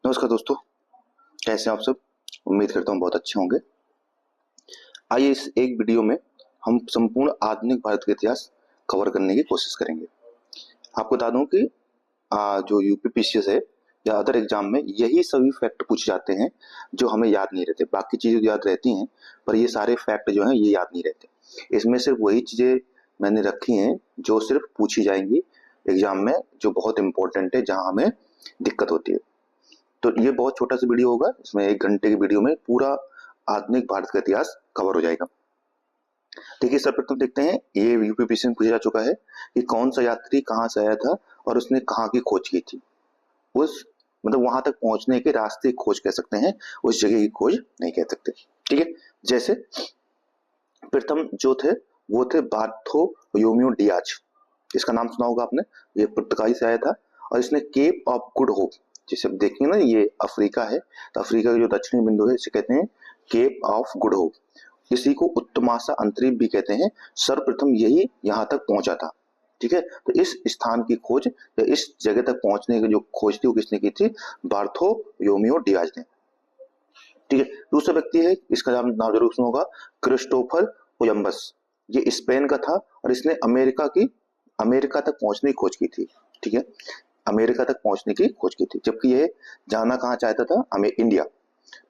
नमस्कार दोस्तों, कैसे हैं आप सब। उम्मीद करता हूँ बहुत अच्छे होंगे। आइए इस एक वीडियो में हम संपूर्ण आधुनिक भारत का इतिहास कवर करने की कोशिश करेंगे। आपको बता दूं कि जो यूपीपीसीएस है या अदर एग्जाम में यही सभी फैक्ट पूछे जाते हैं जो हमें याद नहीं रहते। बाकी चीजें तो याद रहती हैं, पर ये सारे फैक्ट जो हैं ये याद नहीं रहते। इसमें सिर्फ वही चीजें मैंने रखी हैं जो सिर्फ पूछी जाएंगी एग्जाम में, जो बहुत इंपॉर्टेंट है, जहां हमें दिक्कत होती है। तो ये बहुत छोटा सा वीडियो होगा, इसमें 1 घंटे की वीडियो में पूरा आधुनिक भारत का इतिहास कवर हो जाएगा। देखिए, सर्वप्रथम देखते हैं, ये यूपीपीसी में पूछा जा चुका है कि कौन सा यात्री कहाँ से आया था और उसने कहाँ की खोज की थी। उस मतलब वहां तक पहुंचने के रास्ते की खोज कह सकते हैं, उस जगह की खोज नहीं कह सकते। ठीक है, जैसे प्रथम जो थे वो थे बार्थोलोम्यू डियाज। इसका नाम सुना होगा आपने। ये पुर्तगाली से आया था और इसने केप ऑफ गुड होप, जिसे देखेंगे ना, ये अफ्रीका है, तो अफ्रीका का जो दक्षिणी बिंदु है इसे कहते हैं केप ऑफ गुड होप। इसी को उत्तमाशा अंतरिक्ष भी कहते हैं। सर्वप्रथम यही यहाँ तक पहुंचा था। ठीक है, तो इस स्थान की खोज या इस जगह तक पहुंचने की जो खोज थी वो किसने की थी? बार्थोलोम्यू डियाज ने। ठीक है, दूसरा व्यक्ति है, इसका नाम जरूर सुना होगा, क्रिस्टोफर कोलंबस। ये स्पेन का था और इसने अमेरिका तक पहुंचने की खोज की थी। ठीक है, अमेरिका तक पहुंचने की खोज की थी, जबकि यह जाना कहाँ चाहता था? हमें इंडिया,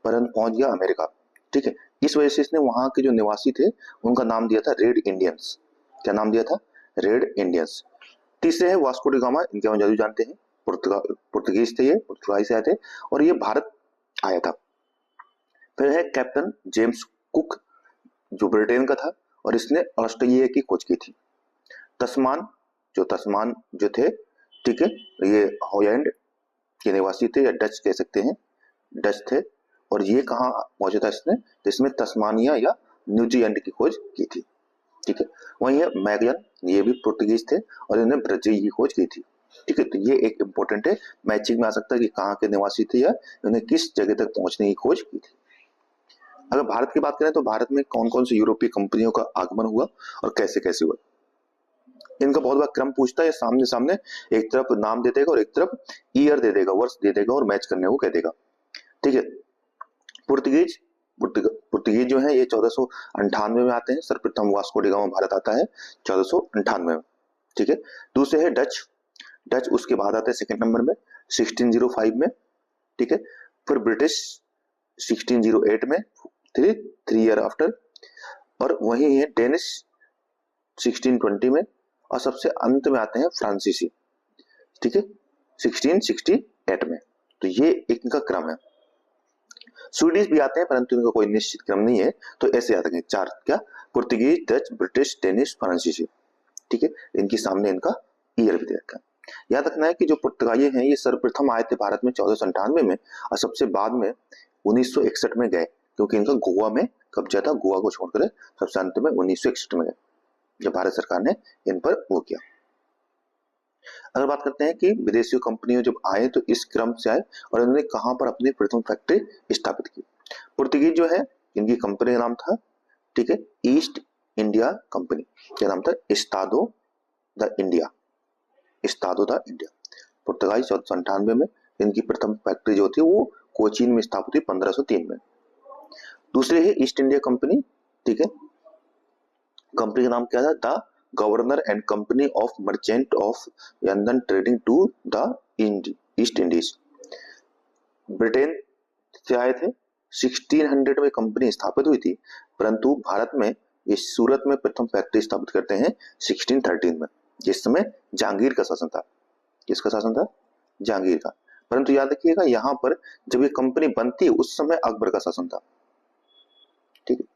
परंतु पहुंच गया अमेरिका। ठीक है, इस वजह से इसने वहां के जो निवासी थे उनका नाम दिया था रेड इंडियंस। क्या नाम दिया था? Red Indians. तीसरे है वास्को डी गामा। इनके बारे में जरूर जानते हैं। पुर्तगीज थे, ये पुर्तगाली से आए थे और ये भारत आया था। फिर है कैप्टन जेम्स कुक, जो ब्रिटेन का था और इसने ऑस्ट्रेलिया की खोज की थी। तस्मान जो थे, ठीक है, ये हॉलैंड के निवासी थे या डच कह सकते हैं, डच थे। और ये कहाँ पहुंचा था इसने? तो इसमें तस्मानिया या न्यूजीलैंड की खोज की थी। ठीक है, वही है मैगलन, ये भी पुर्तगीज थे और इन्होंने ब्राजील की खोज की थी। ठीक है, तो ये एक इंपॉर्टेंट है, मैचिंग में आ सकता है कि कहाँ के निवासी थे या इन्होंने किस जगह तक पहुंचने की खोज की थी। अगर भारत की बात करें तो भारत में कौन कौन सी यूरोपीय कंपनियों का आगमन हुआ और कैसे कैसे हुआ, इनका बहुत बार क्रम पूछता है। सामने सामने एक तरफ नाम दे देगा और एक तरफ ईयर दे देगा, वर्ष दे देगा और मैच करने को कह देगा। ठीक है, पुर्तगीज पुर्तगीज जो है ये 1498 में आते हैं। सर्वप्रथम वास्को डी गामा भारत आता है 1498 में। ठीक है, दूसरे है डच उसके बाद आते हैं सेकंड नंबर में 1605 में। ठीक है, फिर ब्रिटिश 1608 में, 3 ईयर आफ्टर, और वही है डेनिश 1620 में, और सबसे अंत में आते हैं फ्रांसीसी। ठीक है, 1668 में। तो ये इनका क्रम है। स्वीडिश भी आते हैं परंतु इनका कोई निश्चित क्रम नहीं है, तो ऐसे आते हैं चार, क्या? पुर्तगीज, डच, ब्रिटिश, डेनिश, फ्रांसीसी। ठीक है, इनके सामने इनका ईयर भी दे रखा है। याद रखना है कि जो पुर्तगाली हैं ये सर्वप्रथम आए थे भारत में 1498 में और सबसे बाद में 1961 में गए, क्योंकि इनका गोवा में कब्जा था। गोवा को छोड़कर सबसे अंत में 1961 में गए, जब भारत सरकार ने इन पर वो किया। अगर बात करते हैं कि विदेशी कंपनियों जब आए तो इस क्रम से आए और इन्होंने कहां पर अपनी प्रथम फैक्ट्री स्थापित की। पुर्तगीज जो है, इनकी कंपनी का नाम था, ठीक है, ईस्ट इंडिया कंपनी। क्या नाम था? इस्तादो द इंडिया। पुर्तगाली 1498 में। इनकी प्रथम फैक्ट्री जो थी वो कोचीन में स्थापित हुई 1503 में। दूसरे है ईस्ट इंडिया कंपनी। ठीक है, कंपनी का नाम क्या था? The governor and company of merchant of London trading to the East Indies. Britain से आए थे। 1600 में कंपनी स्थापित हुई थी, परंतु भारत में ये सूरत में प्रथम फैक्ट्री स्थापित करते हैं 1613 में, जिस समय जहांगीर का शासन था। किसका शासन था? जहांगीर का। परंतु याद रखिएगा, यहाँ पर जब ये कंपनी बनती है उस समय अकबर का शासन था। ठीक है,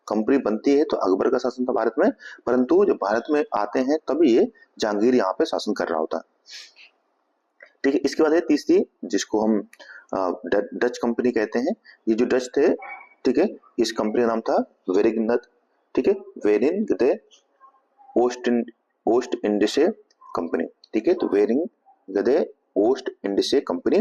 कंपनी बनती है तो अकबर का शासन था भारत में, परंतु जब भारत में आते हैं तभी ये जहांगीर यहाँ पे शासन कर रहा होता है। ठीक है, इसके बाद है तीसरी, जिसको हम डच कंपनी कहते हैं। ये जो डच थे, ठीक है, इस कंपनी का नाम था वेरिंगनद। ठीक है, वेरिंगदे ओस्ट इंडिसे कंपनी। ठीक है, तो वेरिंगदे ओस्ट इंडिसे कंपनी,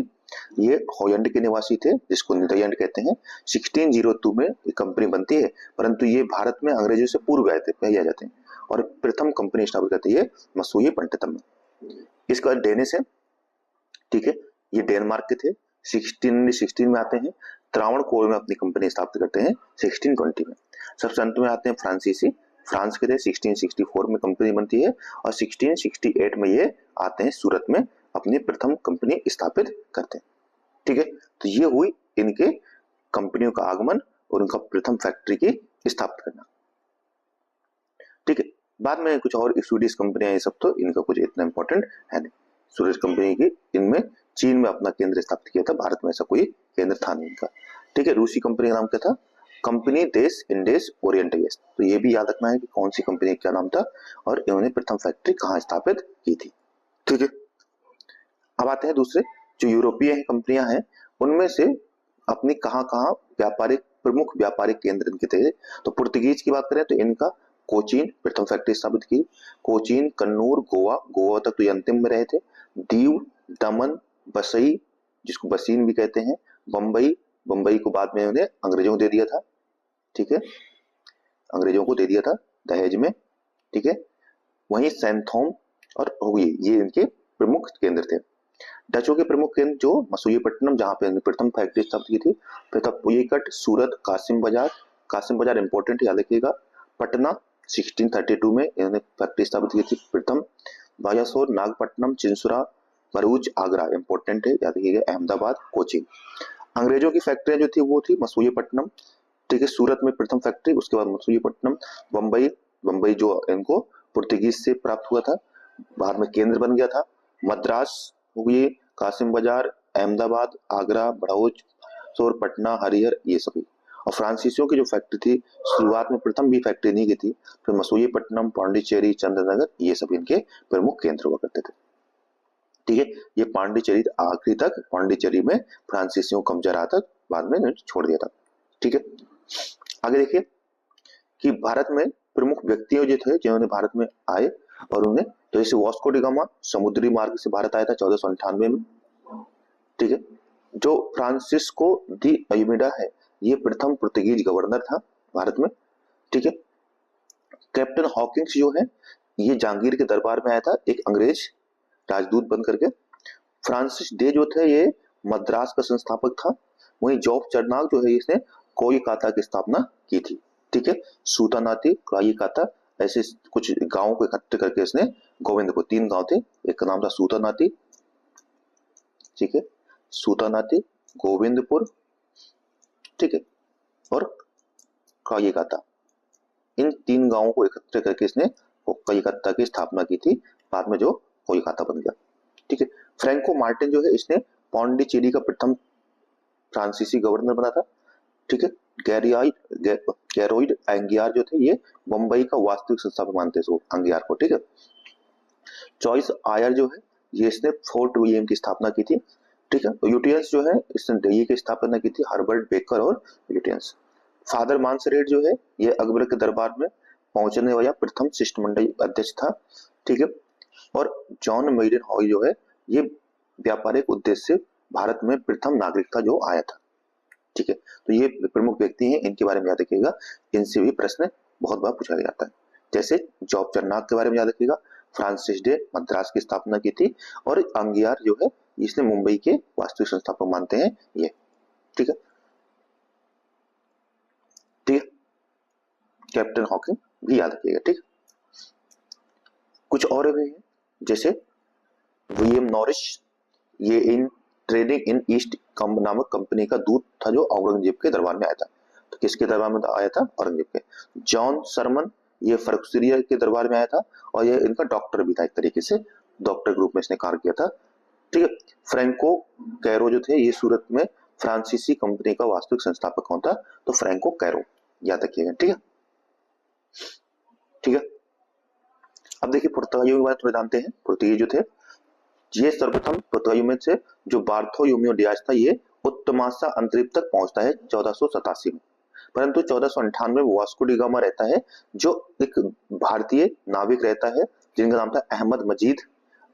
ये हॉलैंड के निवासी थे, जिसको नीदरलैंड कहते हैं। 1602 में ये कंपनी बनती है, परंतु ये भारत में अंग्रेजों से पूर्व आए थे, पहले आ जाते हैं, और प्रथम कंपनी स्थापित करती है मसूही पंडितम में। इसके बाद डेनिश है। ठीक है, ये डेनमार्क के थे। 1616 में आते हैं। त्रावणकोर में अपनी कंपनी स्थापित करते हैं 1620 में। सबसे अंत में आते हैं फ्रांसीसी, फ्रांस के थे 1664 में कंपनी बनती है और 1668 में ये आते हैं सूरत में अपनी प्रथम कंपनी स्थापित करते हैं। ठीक है, तो ये हुई इनके कंपनियों का आगमन और उनका प्रथम फैक्ट्री की स्थापित करना। ठीक है, बाद में कुछ और स्वीडिश कंपनियां, ये सब तो इनका कुछ इतना इंपॉर्टेंट है नहीं। स्वीडिश कंपनी की इनमें चीन में अपना केंद्र स्थापित किया था, भारत में ऐसा कोई केंद्र था नहीं इनका। ठीक है, रूसी कंपनी का नाम क्या था? कंपनी देश इंडेस ओरिएंटेस। तो ये भी याद रखना है कि कौन सी कंपनी क्या नाम था और इन्होंने प्रथम फैक्ट्री कहाँ स्थापित की थी। ठीक है, अब आते हैं दूसरे जो यूरोपीय कंपनियां हैं उनमें से अपनी कहाँ कहाँ व्यापारिक प्रमुख व्यापारिक केंद्र इनके थे। तो पुर्तगीज की बात करें तो इनका कोचीन प्रथम फैक्ट्री स्थापित की। कोचीन, कन्नूर, गोवा, गोवा तक तो ये अंतिम में रहे थे। दीव, दमन, बसई जिसको बसीन भी कहते हैं, बम्बई, बम्बई को बाद में उन्हें अंग्रेजों को दे दिया था। ठीक है, अंग्रेजों को दे दिया था दहेज में। ठीक है, वहीं सैंथोम और हुई ये इनके प्रमुख केंद्र थे। डचों के प्रमुख केंद्र जो मसूलीपट्टनम, जहां पे प्रथम फैक्ट्री स्थापित की थी, फिर था पुलिकट, सूरत, कासिम बाजार। कासिम बाजार इंपॉर्टेंट याद रखिएगा। पटना 1632 में इन्होंने फैक्ट्री स्थापित की थी प्रथम। बायासोर, नागपट्टनम, चिंसुरा, भरूच, आगरा इंपॉर्टेंट है याद रखिएगा। अहमदाबाद, कोचीन। अंग्रेजों की फैक्ट्रियां जो थी वो थी मसूलीपट्टनम। ठीक है, सूरत में प्रथम फैक्ट्री, उसके बाद मसूलीपट्टनम। बम्बई, बम्बई जो इनको पुर्तगीज से प्राप्त हुआ था, बाद में केंद्र बन गया था। मद्रास हुई, कासिम बाजार, अहमदाबाद, आगरा, भरूच, सोर, पटना, हरिहर, ये सभी। और फ्रांसीसियों की जो फैक्ट्री थी शुरुआत में प्रथम भी फैक्ट्री नहीं की थी, फिर मसूलीपट्टनम, पांडिचेरी, चंद्रनगर, ये सब इनके प्रमुख केंद्र हुआ करते थे। ठीक है, ये पांडिचेरी आखिरी तक, पांडिचेरी में फ्रांसीसियों को कब्जा रहा था, बाद में छोड़ दिया था। ठीक है, आगे देखिए कि भारत में प्रमुख व्यक्ति जो थे जिन्होंने भारत में आए और उन्हें, तो जैसे वास्को डी गामा समुद्री मार्ग से भारत आया था 1498 में। ठीक है, जो फ्रांसिस्को दी अल्मीडा है ये प्रथम पुर्तगीज गवर्नर था भारत में। ठीक है, कैप्टन हॉकिंस जो है ये जहांगीर के दरबार में आया था एक अंग्रेज राजदूत बन करके। फ्रांसिस डे जो थे ये मद्रास का संस्थापक था। वहीं जॉब चरनाक जो है इसने कोलकाता की स्थापना की थी। ठीक है, सूतानाती, कोलकाता, ऐसे कुछ गांवों को इकट्ठे करके इसने गोविंदपुर, 3 गांव थे, एक का नाम था सूतानाती। ठीक है, सूतानाती, गोविंदपुर, ठीक है, और कोलकाता, इन 3 गांवों को इकट्ठे करके इसने कोलकाता की स्थापना की थी, बाद में जो कोलकाता बन गया। ठीक है, फ्रैंको मार्टिन जो है इसने पौंडीचेरी का प्रथम फ्रांसीसी गवर्नर बना था। ठीक है, गैरोइड एंगियार जो थे ये बम्बई का वास्तविक संस्थापक मानते हैं एंगियार को। ठीक है, चॉइस आयर जो है ये इसने फोर्ट विलियम की स्थापना की थी। ठीक है, यूटियंस जो है इसने दिल्ली की स्थापना की थी, हर्बर्ट बेकर और यूटियंस। फादर मानसरेट जो है ये अकबर के दरबार में पहुंचने वाला प्रथम शिष्टमंडल अध्यक्ष था। ठीक है, और जॉन मेरिडन हॉय जो है ये व्यापारिक उद्देश्य से भारत में प्रथम नागरिक था जो आया था। ठीक है, तो ये प्रमुख व्यक्ति हैं, इनके बारे में याद रखिएगा, इनसे भी प्रश्न बहुत बार पूछा जाता है। जैसे जॉब चरनाक के बारे में याद रखिएगा, फ्रांसिस डे मद्रास की स्थापना की थी, और अंगियार जो है इसने मुंबई के वास्तविक संस्थापक मानते हैं ये। ठीक है, ठीक है, कैप्टन हॉकिंग भी याद रखिएगा। ठीक, कुछ और भी है जैसे विलियम नॉरिस, ये इन ट्रेडिंग इन ईस्ट नामक कंपनी का दूत था जो औरंगजेब के दरबार में आया था। तो किसके दरबार में आया था? औरंगजेब के। जॉन सरमन ये फर्रुखसिया के दरबार में आया था और ये इनका डॉक्टर भी था, एक तरीके से डॉक्टर के रूप में इसने कार्य किया था। ठीक है, फ्रैंको कैरो जो थे ये सूरत में फ्रांसीसी कंपनी का वास्तविक संस्थापक कौन था? तो फ्रैंको कैरो, याद रखिएगा। ठीक है, ठीक है, अब देखिए पुर्तगालियों के बारे में थोड़ा जानते हैं। पुर्तगाली जो थे ये सर्वप्रथम पुर्तगालियों में से जो बार्थोलोम्यू डियाज था ये उत्तमासा अंतरिक्ष तक पहुंचता है 1487 में, परंतु 1498 में वास्को डी गामा रहता है जो एक भारतीय नाविक रहता है जिनका नाम था अहमद मजीद।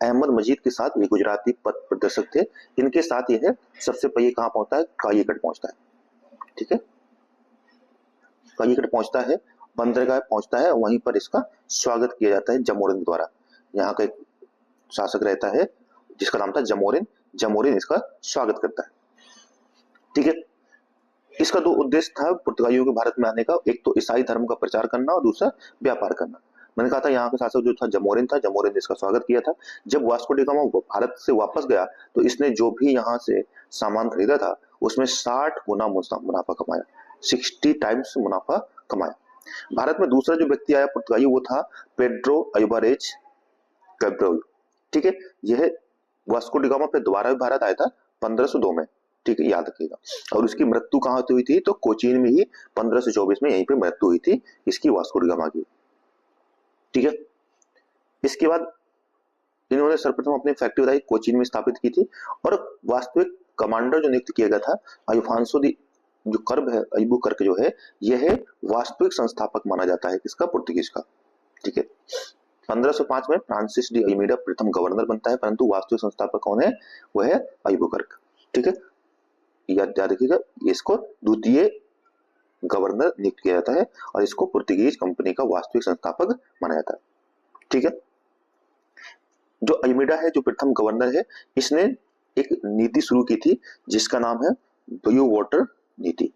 अहमद मजीद के साथ ये गुजराती पथ प्रदर्शक थे, इनके साथ ये है सबसे पहले कहां पहुंचता है? कालीकट पहुंचता है। ठीक है, कालीकट पहुंचता है, बंदरगाह पहुंचता है, वहीं पर इसका स्वागत किया जाता है जमोरिन द्वारा। यहाँ का एक शासक रहता है जिसका नाम था जमोरिन, जमोरिन इसका स्वागत करता है। ठीक है। इसका दो उद्देश्य था पुर्तगालियों के भारत में आने का, एक तो ईसाई धर्म का प्रचार करना और दूसरा व्यापार करना। मैंने कहा था यहाँ का शासक जो था जमोरिन था, जमोरिन ने इसका स्वागत किया था। जब वास्को डी गामा भारत से वापस गया तो इसने जो भी यहाँ से सामान खरीदा था उसमें 60 गुना मुनाफा कमाया, 60 टाइम्स मुनाफा कमाया। भारत में दूसरा जो व्यक्ति आया पुर्तगाली वो था पेड्रो अल्वारेज कैब्रल। ठीक है, यह वास्को डी गामा पे दोबारा भी भारत आया था 1502 में। ठीक है, याद रखिएगा। और उसकी मृत्यु कहाँ हुई थी तो कोचीन में ही 1524 में यहीं पे मृत्यु हुई थी इसकी, वास्को डी गामा की। ठीक है, इसके बाद इन्होंने सर्वप्रथम अपनी फैक्ट्री बताई कोचीन में स्थापित की थी और वास्तविक कमांडर जो नियुक्त किया गया था अल्फांसो दी जो कर्ब है, अल्बुकर्क जो है, यह वास्तविक संस्थापक माना जाता है किसका, पुर्तगीज का। ठीक है, 1505 में फ्रांसिस डी अल्मीडा प्रथम गवर्नर बनता है, परंतु वास्तविक संस्थापक कौन है, वह है अल्बुकर्क। ठीक है, याद रखिएगा, इसको द्वितीय गवर्नर नियुक्त किया जाता है और इसको पुर्तगीज कंपनी का वास्तविक संस्थापक माना जाता है। ठीक है, जो अल्मीडा है जो प्रथम गवर्नर है, इसने एक नीति शुरू की थी जिसका नाम है ब्लू वाटर नीति।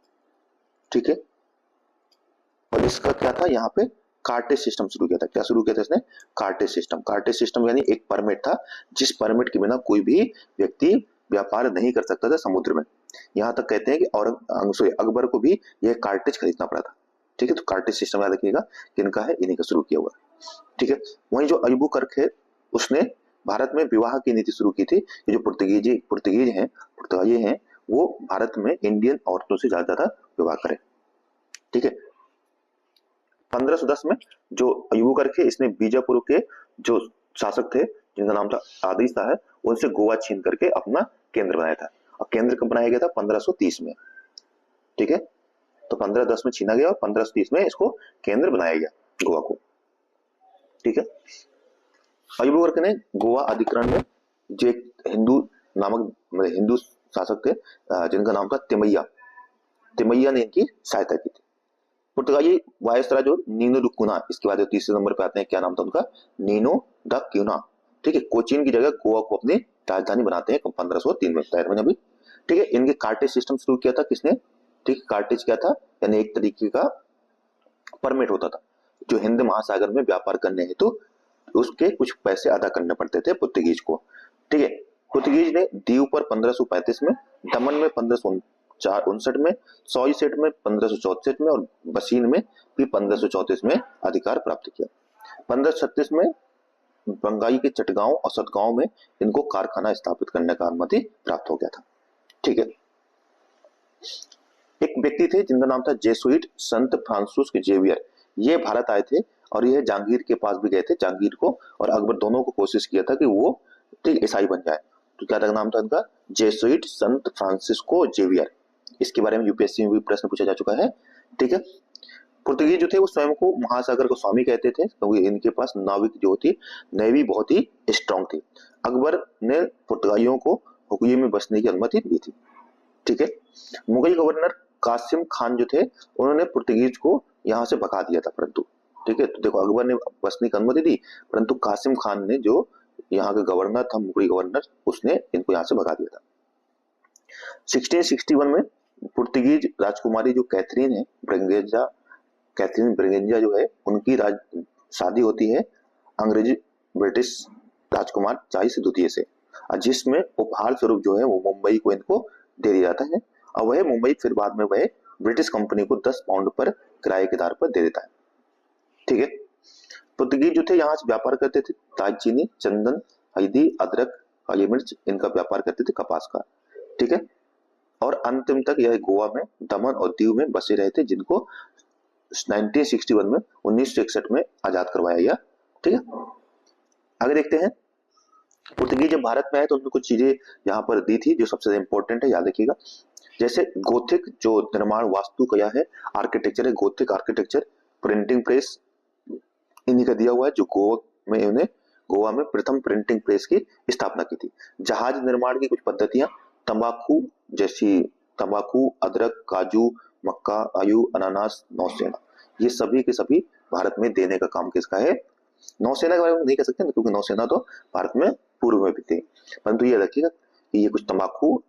ठीक है, और इसका क्या था, यहाँ पे कार्टेज सिस्टम शुरू किया था। क्या शुरू किया था इसने, कार्टेज सिस्टम। कार्टेज सिस्टम यानी एक परमिट था जिस परमिट के बिना कोई भी व्यक्ति व्यापार नहीं कर सकता था समुद्र में। यहाँ तक कहते हैं कि अकबर को भी यह कार्टेज खरीदना पड़ा था। ठीक है, तो कार्टेज सिस्टम याद रखिएगा किनका है, इन्हीं का शुरू किया हुआ। ठीक है, वहीं जो अल्बुकर्क है उसने भारत में विवाह की नीति शुरू की थी। ये जो पुर्तगाली हैं वो भारत में इंडियन औरतों से ज्यादा विवाह करें। ठीक है, 1510 में जो अल्बुकर्क है इसने बीजापुर के जो शासक थे जिनका नाम था आदिल शाह, उनसे गोवा छीन करके अपना केंद्र बनाया था और केंद्र कब बनाया गया था, 1530 में। ठीक है, तो 1510 में छीना गया और 1530 में इसको केंद्र बनाया गया गोवा को। ठीक है, अल्बुकर्क ने गोवा अधिग्रहण में जो एक हिंदू शासक थे जिनका नाम था तिमैया ने इनकी सहायता की थी। पुर्तगाली वायसराय जो नीनो द क्यूना, इसके बाद तीसरे नंबर पे आते हैं, क्या नाम था उनका, नीनो द क्यूना। ठीक है, कोचीन की जगह गोवा को अपनी राजधानी बनाते हैं 1503 में, बताया मैंने अभी। ठीक है, इनके कार्टेज सिस्टम शुरू किया था किसने, ठीक, कार्टेज क्या था, यानी एक तरीके का परमिट होता था जो हिंद महासागर में व्यापार करने हेतु उसके कुछ पैसे अदा करने पड़ते थे पुर्तगीज को। ठीक है, पुर्तगीज ने दीव पर 1535 में, दमन में 1559 में, सॉइसेट में 1564 में और बसीन में भी 1534 में अधिकार प्राप्त किया। 1536 में बंगाई के चटगांव और सतगांव में इनको कारखाना स्थापित करने का अनुमति प्राप्त हो गया था। ठीक है, एक व्यक्ति थे जिनका नाम था जेसुइट संत फ्रांसिस जेवियर, ये भारत आए थे और ये जहांगीर के पास भी गए थे, जहांगीर को और अकबर दोनों को कोशिश किया था कि वो ठीक ईसाई बन जाए। तो क्या था नाम था इनका, जेसुइट संत फ्रांसिस्को जेवियर। इसके बारे में यूपीएससी में भी प्रश्न पूछा जा चुका है। ठीक है, पुर्तगीज जो थे वो स्वयं को महासागर को स्वामी कहते थे क्योंकि इनके पास नाविक जो थी नेवी बहुत ही स्ट्रांग थी। अकबर ने पुर्तगालियों को हुकुये में बसने की अनुमति दी थी। ठीक है, मुगल गवर्नर कासिम खान जो थे उन्होंने पुर्तगीज को यहाँ से भगा दिया था, परंतु ठीक है, तो देखो अकबर ने बसने की अनुमति दी परंतु कासिम खान ने जो यहाँ का गवर्नर था, मुगल गवर्नर, उसने इनको यहाँ से भगा दिया था। 1661 में पुर्तगीज राजकुमारी जो कैथरीन ब्रिगेंजा जो है उनकी शादी होती है अंग्रेजी ब्रिटिश राजकुमार चार्ल्स द्वितीय से, जिसमें उपहार स्वरूप जो है वो मुंबई को इनको दे दिया जाता है और वह मुंबई फिर बाद में वह ब्रिटिश कंपनी को 10 पाउंड पर किराए के आधार पर दे देता है। ठीक है, पुर्तगीज जो थे यहाँ से व्यापार करते थे दालचीनी, चंदन, हल्दी, अदरक, काली मिर्च, इनका व्यापार करते थे, कपास का। ठीक है, और अंतिम तक यह गोवा में, दमन और दीव में बसे रहे थे जिनको 1961 में आजाद करवाया गया। ठीक है, आगे देखते हैं। पुर्तगीज जब भारत में आए तो उन्होंने कुछ चीजें यहाँ पर दी थी जो सबसे इंपॉर्टेंट है, याद रखिएगा। जैसे गोथिक जो निर्माण वास्तु कला है, आर्किटेक्चर है, गोथिक आर्किटेक्चर, प्रिंटिंग प्रेस इन्हीं का दिया हुआ है जो गोवा में प्रथम प्रिंटिंग प्रेस की स्थापना की थी। जहाज निर्माण की कुछ पद्धतियां, तंबाकू जैसी तंबाकू, अदरक, काजू, मक्का, आयु, अनानास, नौसेना, ये सभी के सभी भारत में देने का काम किसका है, नौसेना के बारे में नहीं कह सकते क्योंकि नौसेना तो भारत में पूर्व में भी थी, परंतु ये रखिएगा कि ये कुछ तंबाकू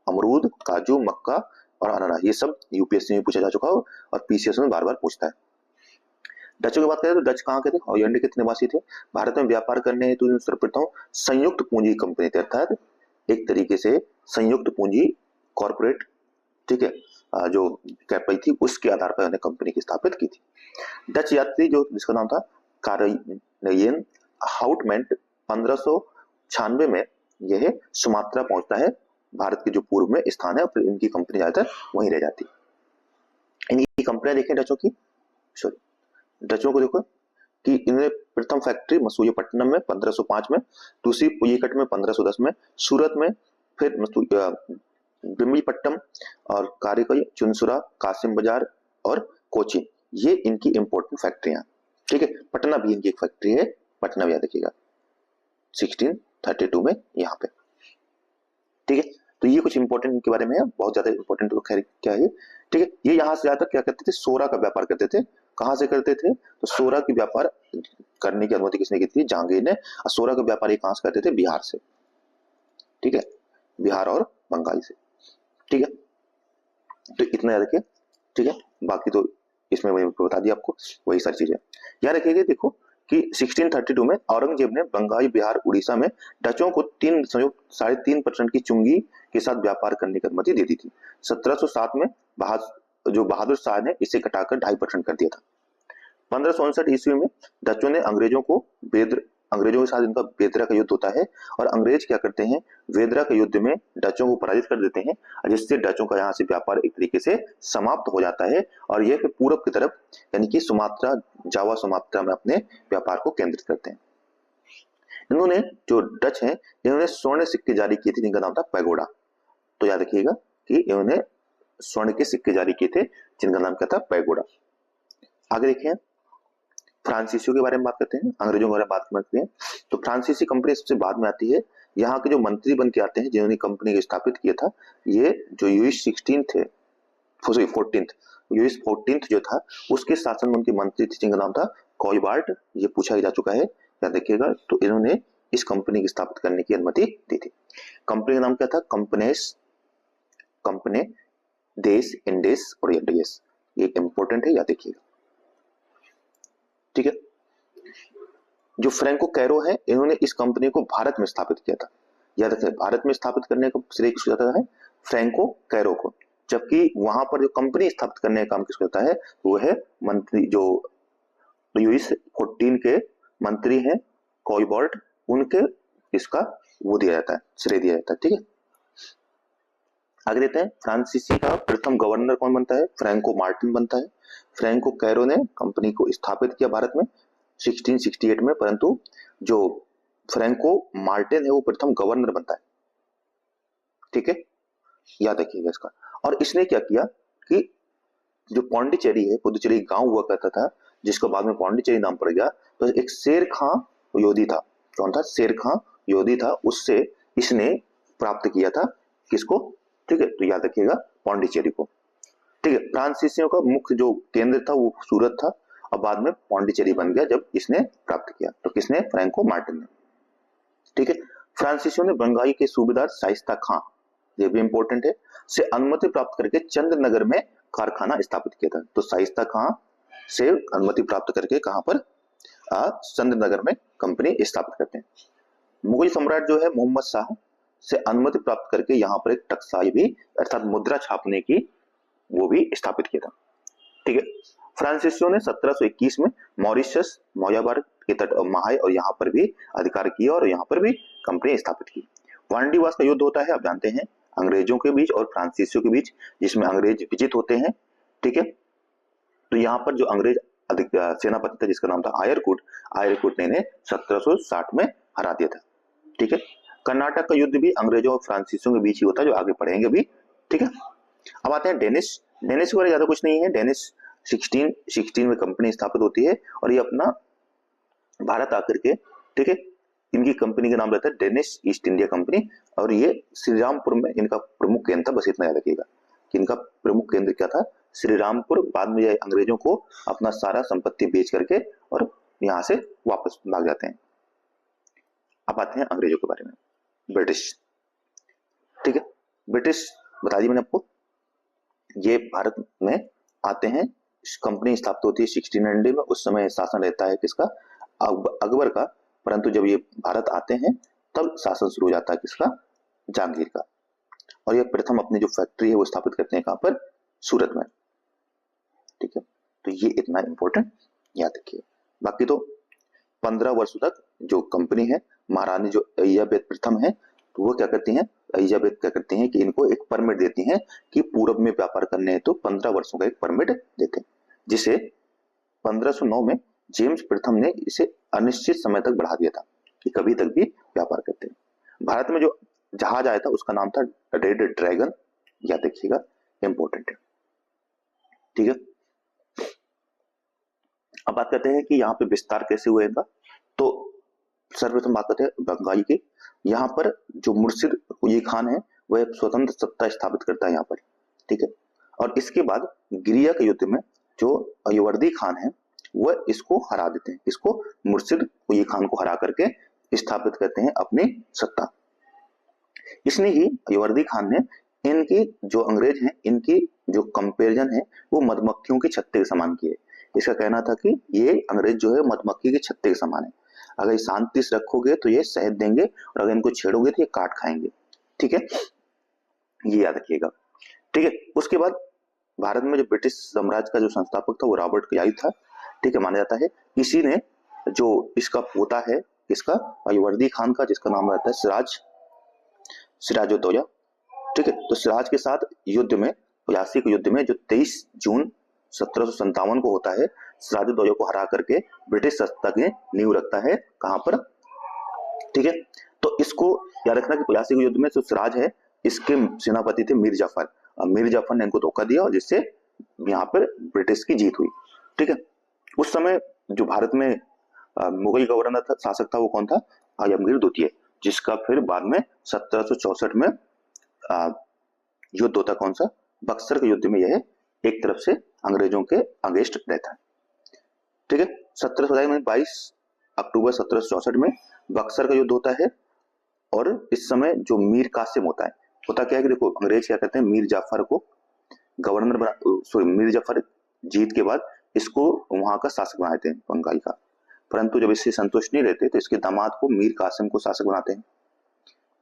अमरूद, काजू, मक्का और अनानास, ये सब यूपीएससी में पूछा जा चुका हो और पीसीएस में बार बार पूछता है। डचों की बात करें तो डच कहाँ के थे, हॉलैंड के निवासी थे। भारत में व्यापार करने हेतु सर्वप्रथम संयुक्त पूंजी कंपनी थे, अर्थात एक तरीके से संयुक्त पूंजी कॉर्पोरेट, ठीक है, जो कैपिटल थी उसके आधार पर उन्होंने कंपनी की स्थापित की थी। डच यात्री जो जिसका नाम था कारेनियन हाउटमेंट 1596 में यह सुमात्रा पहुंचता है, भारत के जो पूर्व में स्थान है, और फिर इनकी कंपनी ज्यादातर वहीं रह जाती। इनकी कंपनियां देखें डचों की, सॉरी डचों को देखो कि इन्होंने प्रथम फैक्ट्री मसूलीपट्टनम में 1505 में, दूसरी पुलिकट में 1510 में, सूरत में, फिर ब्रह्मपट्टनम और कारिकल, चुनसुरा, कासिम बाजार और कोची, ये इनकी इंपोर्टेंट फैक्ट्रियां, ठीक है। पटना भी इनकी एक फैक्ट्री है, पटना भी याद रखिएगा 1632 में यहाँ पे, ठीक है। तो ये कुछ इंपॉर्टेंट इनके बारे में है, बहुत ज्यादा इंपॉर्टेंट तो खैर क्या है, ठीक है। ये यहाँ से ज्यादा क्या करते थे, सोरा का व्यापार करते थे। कहाँ से करते थे, तो सोरा की व्यापार करने की अनुमति किसने की थी, जहांगीर ने। और सोरा का व्यापार ये कहाँ से करते थे, बिहार से, ठीक है, बिहार और बंगाल से, ठीक है। तो इतना याद रखिए, ठीक है। बाकी तो इसमें मैंने बता दिया आपको, वही सारी चीजें याद रखिएगा। देखो कि 1632 में औरंगजेब ने बंगाल, बिहार, उड़ीसा में डचों को 3.5% की चुंगी के साथ व्यापार करने की अनुमति दे दी थी। 1707 में बहादुर शाह ने इसे घटाकर 2.5% कर दिया था। 1559 ईस्वी में डचों ने अंग्रेजों के साथ इनका बेदरा का युद्ध होता है, और अंग्रेज क्या करते हैं, बेदरा के युद्ध में डचों को पराजित कर देते हैं, जिससे डचों का यहाँ से व्यापार एक तरीके से समाप्त हो जाता है, और ये फिर पूरब की तरफ यानी कि सुमात्रा, जावा सुमात्रा में अपने व्यापार को केंद्रित करते हैं। इन्होंने जो डच हैं, इन्होंने स्वर्ण सिक्के जारी किए थे जिनका नाम था पैगोडा। तो याद रखिएगा कि इन्होंने स्वर्ण के सिक्के जारी किए थे जिनका नाम क्या था, पैगोडा। आगे देखिए, फ्रांसीसियों के बारे में बात करते हैं, अंग्रेजों के बारे में बात करते हैं। तो फ्रांसीसी कंपनी सबसे बाद में आती है। यहाँ के जो मंत्री बन के आते हैं जिन्होंने कंपनी को स्थापित किया था, ये जो यूइस 16 थे, सॉरी 14th, यूइस 14th जो था उसके शासन में उनके मंत्री थे जिनका नाम था कॉयबार्ट। ये पूछा जा चुका है, याद रखिएगा। तो इन्होंने इस कंपनी की स्थापित करने की अनुमति दी थी। कंपनी का नाम क्या था, कंपनी देश इंडेस ओरिएंटेस, ये इंपॉर्टेंट है, याद रखिएगा, ठीक है। जो फ्रैंको कैरो है, इन्होंने इस कंपनी को भारत में स्थापित किया था। याद रखें, भारत में स्थापित करने का श्रेय किसको जाता है, फ्रैंको कैरो को। जबकि वहां पर जो कंपनी स्थापित करने का काम किसको जाता है, वो है मंत्री जो यूइस 14 के मंत्री हैं कॉयबॉल्ट, उनके इसका वो दिया जाता है, श्रेय दिया जाता है, ठीक है। आगे देते हैं, फ्रांसीसी का प्रथम गवर्नर कौन बनता है, फ्रैंको मार्टिन बनता है। फ्रैंको कैरो ने कंपनी को स्थापित किया भारत में 1668 में, परंतु जो फ्रैंको मार्टिन है वो प्रथम गवर्नर बनता है, ठीक है, याद रखिएगा इसका। और इसने क्या किया कि जो पौंडीचेरी है, पुदुचेरी गांव हुआ करता था जिसको बाद में पौंडीचेरी नाम पड़ गया, तो एक शेर खां योधी था, कौन था, शेर खां योधी था, उससे इसने प्राप्त किया था किसको, ठीक है। तो याद रखिएगा पौंडीचेरी को, ठीक है। फ्रांसीसियों का मुख्य जो केंद्र था वो सूरत था, और बाद में पौंडीचेरी बन गया जब इसने प्राप्त किया। तो किसने, फ्रैंको मार्टिन ने, ठीक है। फ्रांसीसियों ने बंगाई के सूबेदार शाइस्ता खां, ये भी इंपॉर्टेंट है, से अनुमति प्राप्त करके चंद्रनगर में कारखाना स्थापित किया था। तो शाइस्ता खां से अनुमति प्राप्त करके कहां पर, चंद्रनगर में कंपनी स्थापित करते हैं। मुगल सम्राट जो है मोहम्मद शाह से अनुमति प्राप्त करके यहाँ पर एक टकसाई भी अर्थात मुद्रा छापने की वो भी स्थापित किया था, ठीक है। फ्रांसीसियों ने 1721 में मॉरिशस, मौयाबार के तट महाय और यहाँ पर भी अधिकार किया और यहाँ पर भी कंपनी स्थापित की। वांडीवास का युद्ध होता है, आप जानते हैं, अंग्रेजों के बीच और फ्रांसीसियों के बीच, जिसमें अंग्रेज विजित होते हैं, ठीक है। तो यहाँ पर जो अंग्रेज सेनापति था जिसका नाम था आयरकुट ने इन्हें 1760 में हरा दिया था, ठीक है। कर्नाटक का युद्ध भी अंग्रेजों और फ्रांसीसियों के बीच ही होता है, जो आगे पढ़ेंगे भी, ठीक है। अब आते हैं डेनिश के बारे ज्यादा कुछ नहीं है। डेनिश 1616 में कंपनी स्थापित होती है और ये अपना भारत आकर के, ठीक है, इनकी कंपनी का नाम रहता है डेनिश ईस्ट इंडिया कंपनी, और ये श्रीरामपुर में इनका प्रमुख केंद्र था। बस इतना याद रखिएगा कि इनका प्रमुख केंद्र क्या था, श्रीरामपुर। बाद में ये अंग्रेजों को अपना सारा संपत्ति बेच करके और यहाँ से वापस भाग जाते हैं। अब आते हैं अंग्रेजों के बारे में, ब्रिटिश, ठीक है। ब्रिटिश बता दी मैंने आपको, ये भारत में आते हैं, कंपनी स्थापित होती है 1690 में। उस समय शासन रहता है किसका, अकबर का। परंतु जब ये भारत आते हैं तब शासन शुरू हो जाता है किसका, जहांगीर का। और ये प्रथम अपनी जो फैक्ट्री है वो स्थापित करते हैं कहां पर, सूरत में। ठीक है, तो ये इतना इंपॉर्टेंट याद रखिए। बाकी तो 15 वर्षों तक जो कंपनी है, महारानी जो एलिजाबेथ प्रथम है, तो वो क्या करती हैं, एलिजाबेथ क्या करती हैं कि इनको एक परमिट देती हैं कि पूरब में व्यापार करने हैं, तो 15 वर्षों का एक परमिट देते हैं, जिसे 1509 में जेम्स प्रथम ने इसे अनिश्चित समय तक बढ़ा दिया था कि कभी तक भी व्यापार करते हैं। भारत में जो जहाज आया था उसका नाम था रेड ड्रैगन, याद रखिएगा, इंपॉर्टेंट है। ठीक है, अब बात करते हैं कि यहाँ पे विस्तार कैसे हुआ इनका। तो सर्वप्रथम बात करते हैं बंगाली की। यहाँ पर जो मुर्शिद कुली खान है वह स्वतंत्र सत्ता स्थापित करता है यहाँ पर। ठीक है, और इसके बाद गिरिया के युद्ध में जो अयवर्दी खान है वह इसको हरा देते हैं, इसको मुर्शिद कुली खान को हरा करके स्थापित करते हैं अपनी सत्ता। इसने ही अयवर्दी खान ने इनकी जो अंग्रेज हैं इनकी जो कंपेरिजन है वो मधुमक्खियों के छत्ते के समान की है। इसका कहना था कि ये अंग्रेज जो है मधुमक्खी के छत्ते के समान है, अगर शांति से रखोगे तो ये शहद देंगे और अगर इनको छेड़ोगे तो ये काट खाएंगे। ठीक है, ये याद रखिएगा। ठीक है, उसके बाद भारत में जो ब्रिटिश साम्राज्य का जो संस्थापक था वो रॉबर्ट क्लाइव था। ठीक है, माना जाता है इसी ने जो इसका पोता है इसका अयवर्दी खान का, जिसका नाम रहता है सिराजुद्दौला। ठीक है, तो सिराज के साथ युद्ध में, प्यासी के युद्ध में जो 23 जून 1757 को होता है, सिराजुद्दौला को हरा करके ब्रिटिश सत्ता की नींव रखता है कहां पर। ठीक है, तो इसको याद रखना कि प्यासी के युद्ध में जो सिराज है इसके सेनापति थे मीर जाफर, और मीर जाफर ने इनको धोखा दिया और जिससे यहाँ पर ब्रिटिश की जीत हुई। ठीक है, उस समय जो भारत में मुगल गवर्नर था, शासक था, वो कौन था, आलमगीर द्वितीय, जिसका फिर बाद में 1764 में युद्ध होता, कौन सा, बक्सर के युद्ध में यह एक तरफ से अंग्रेजों के अगेंस्ट रहता है। ठीक है, 22 अक्टूबर 1764 में बक्सर का युद्ध होता है। और इस समय जो मीर कासिम होता क्या है कि देखो अंग्रेज क्या करते हैं, मीर जाफर को गवर्नर बना, मीर जाफर जीत के बाद इसको वहां का शासक बनाते हैं बंगाल का। परंतु जब इससे संतुष्ट नहीं रहते तो इसके दामाद को मीर कासिम को शासक बनाते हैं।